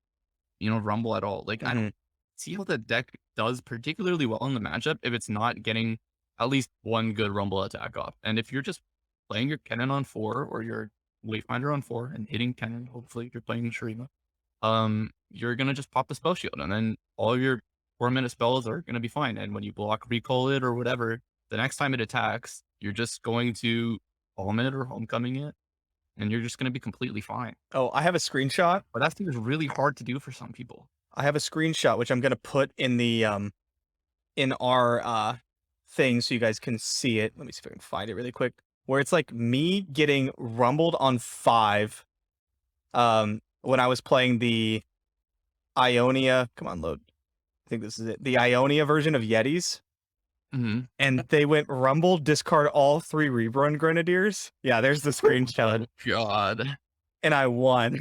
Rumble at all. Like I Mm-hmm. don't see how the deck does particularly well in the matchup if it's not getting at least one good Rumble attack off. And if you're just playing your cannon on 4 or your Wayfinder on 4 and hitting cannon, hopefully if you're playing Shurima, you're gonna just pop the spell shield and then all your 4-minute spells are gonna be fine. And when you block recall it or whatever, the next time it attacks, you're just going to palm it or homecoming it, and you're just gonna be completely fine. Oh, I have a screenshot. But that seems really hard to do for some people. I have a screenshot which I'm gonna put in the in our thing so you guys can see it. Let me see if I can find it really quick. Where it's like me getting rumbled on 5 when I was playing the Ionia. Come on, load. I think this is it. The Ionia version of Yetis. Mm-hmm. And they went rumble, discard all 3 Reborn Grenadiers. Yeah, there's the screenshot. God, And I won.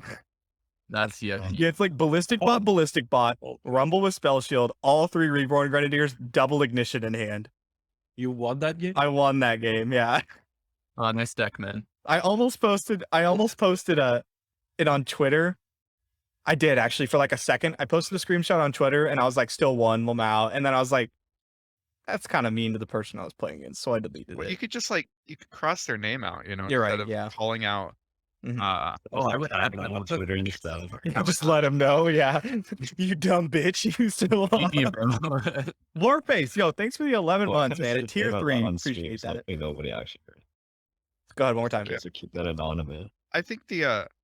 that's Yeah, it's like ballistic bot, rumble with spell shield, all 3 Reborn Grenadiers, double ignition in hand. You won that game. I won that game. Yeah, Nice deck, man. I almost posted it on Twitter. I did actually for like a second. I posted a screenshot on Twitter and I was like, still one Lamau. And then I was like, that's kind of mean to the person I was playing against. So I deleted Well, it. you could just you could cross their name out, you know, You're instead right, of yeah. calling out. Mhm. I would add that on Twitter and stuff. Just let him know. Yeah. You dumb bitch. You still Yeah, bro. Warface. Yo, thanks for the 11 Well, months, man. I At tier about 3. that on stream, Appreciate so that. hopefully nobody actually heard. Go ahead one more time. Just to keep that anonymous. I think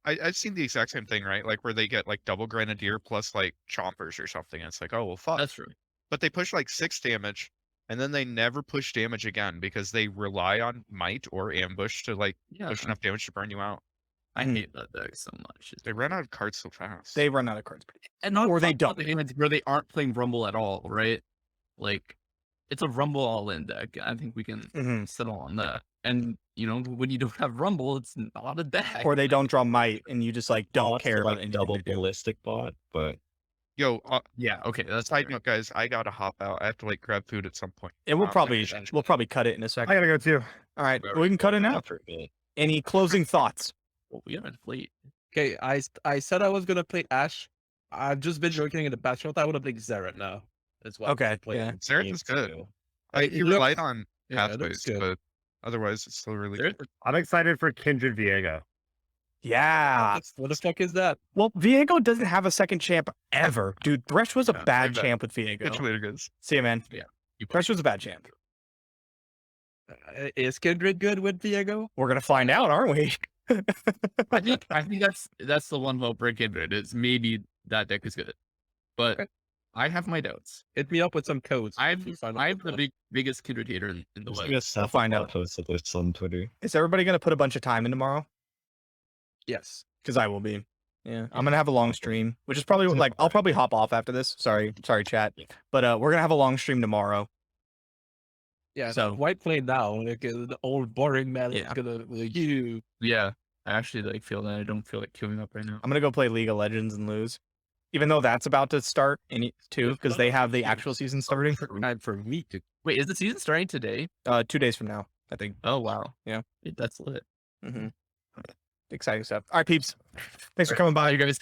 I've seen the exact same thing, right? Like where they get like double grenadier plus like chompers or something. And it's like, oh well, fuck. That's true. But they push like 6 damage, and then they never push damage again because they rely on might or ambush to like Yeah, push enough damage to burn you out. I hate that deck so much. They ran out of cards so fast. They run out of cards. And not or they not don't. the games where they aren't playing Rumble at all, right? Like, it's a Rumble all-in deck. I think we can Mhm. settle on that. And you know, when you don't have Rumble, it's not a deck. Or they don't draw might and you just like don't Bots care are, about like anything double they do. ballistic bot, but Yo, Yeah, okay, that's side fair. note, guys, I gotta hop out. I have to like grab food at some point. And we'll Wow, probably thank you. cut it in a I second. gotta go too. All right, we can cut it now. after a bit. Any closing thoughts? Well, we haven't played. Okay, I said I was gonna play Ash. I've just been joking in the past. I thought I would have played Xerath now. That's what Okay, I'm playing. yeah. Xerath Me is good. too. He looks- relied on yeah, it pathways, looks good. but otherwise it's still really There- good. I'm excited for Kindred Viego. Yeah. What the fuck is that? Well, Viego doesn't have a second champ ever. Dude, Thresh was a Yeah, bad very bad. champ with Viego. Catch you later, guys. See ya, man. You Thresh was a bad champ. Is Kindred good with Diego? We're gonna find out, aren't we? I think that's the one hope for Kindred is maybe that deck is good, but Okay. I have my doubts. Hit me up with some codes. I'm if you find I'm out. the biggest Kindred hater in the There's West. like a Seth find bot out. posted this on Twitter. Is everybody gonna put a bunch of time in tomorrow? Yes. Because I will be. Yeah, I'm gonna have a long stream, which is probably like I'll probably hop off after this. Sorry, chat. But we're gonna have a long stream tomorrow. Yeah. So- So white plane now, like the old boring man is Yeah. gonna like you. Yeah, I actually like feel that I don't feel like queuing up right now. I'm gonna go play League of Legends and lose, even though that's about to start too, because they have the actual season starting. Time for me to. Wait, is the season starting today? 2 days from now, I think. Oh wow, Yeah. That's lit. Mm-hmm. Exciting stuff. All right, peeps. Thanks for coming by. Bye, you guys.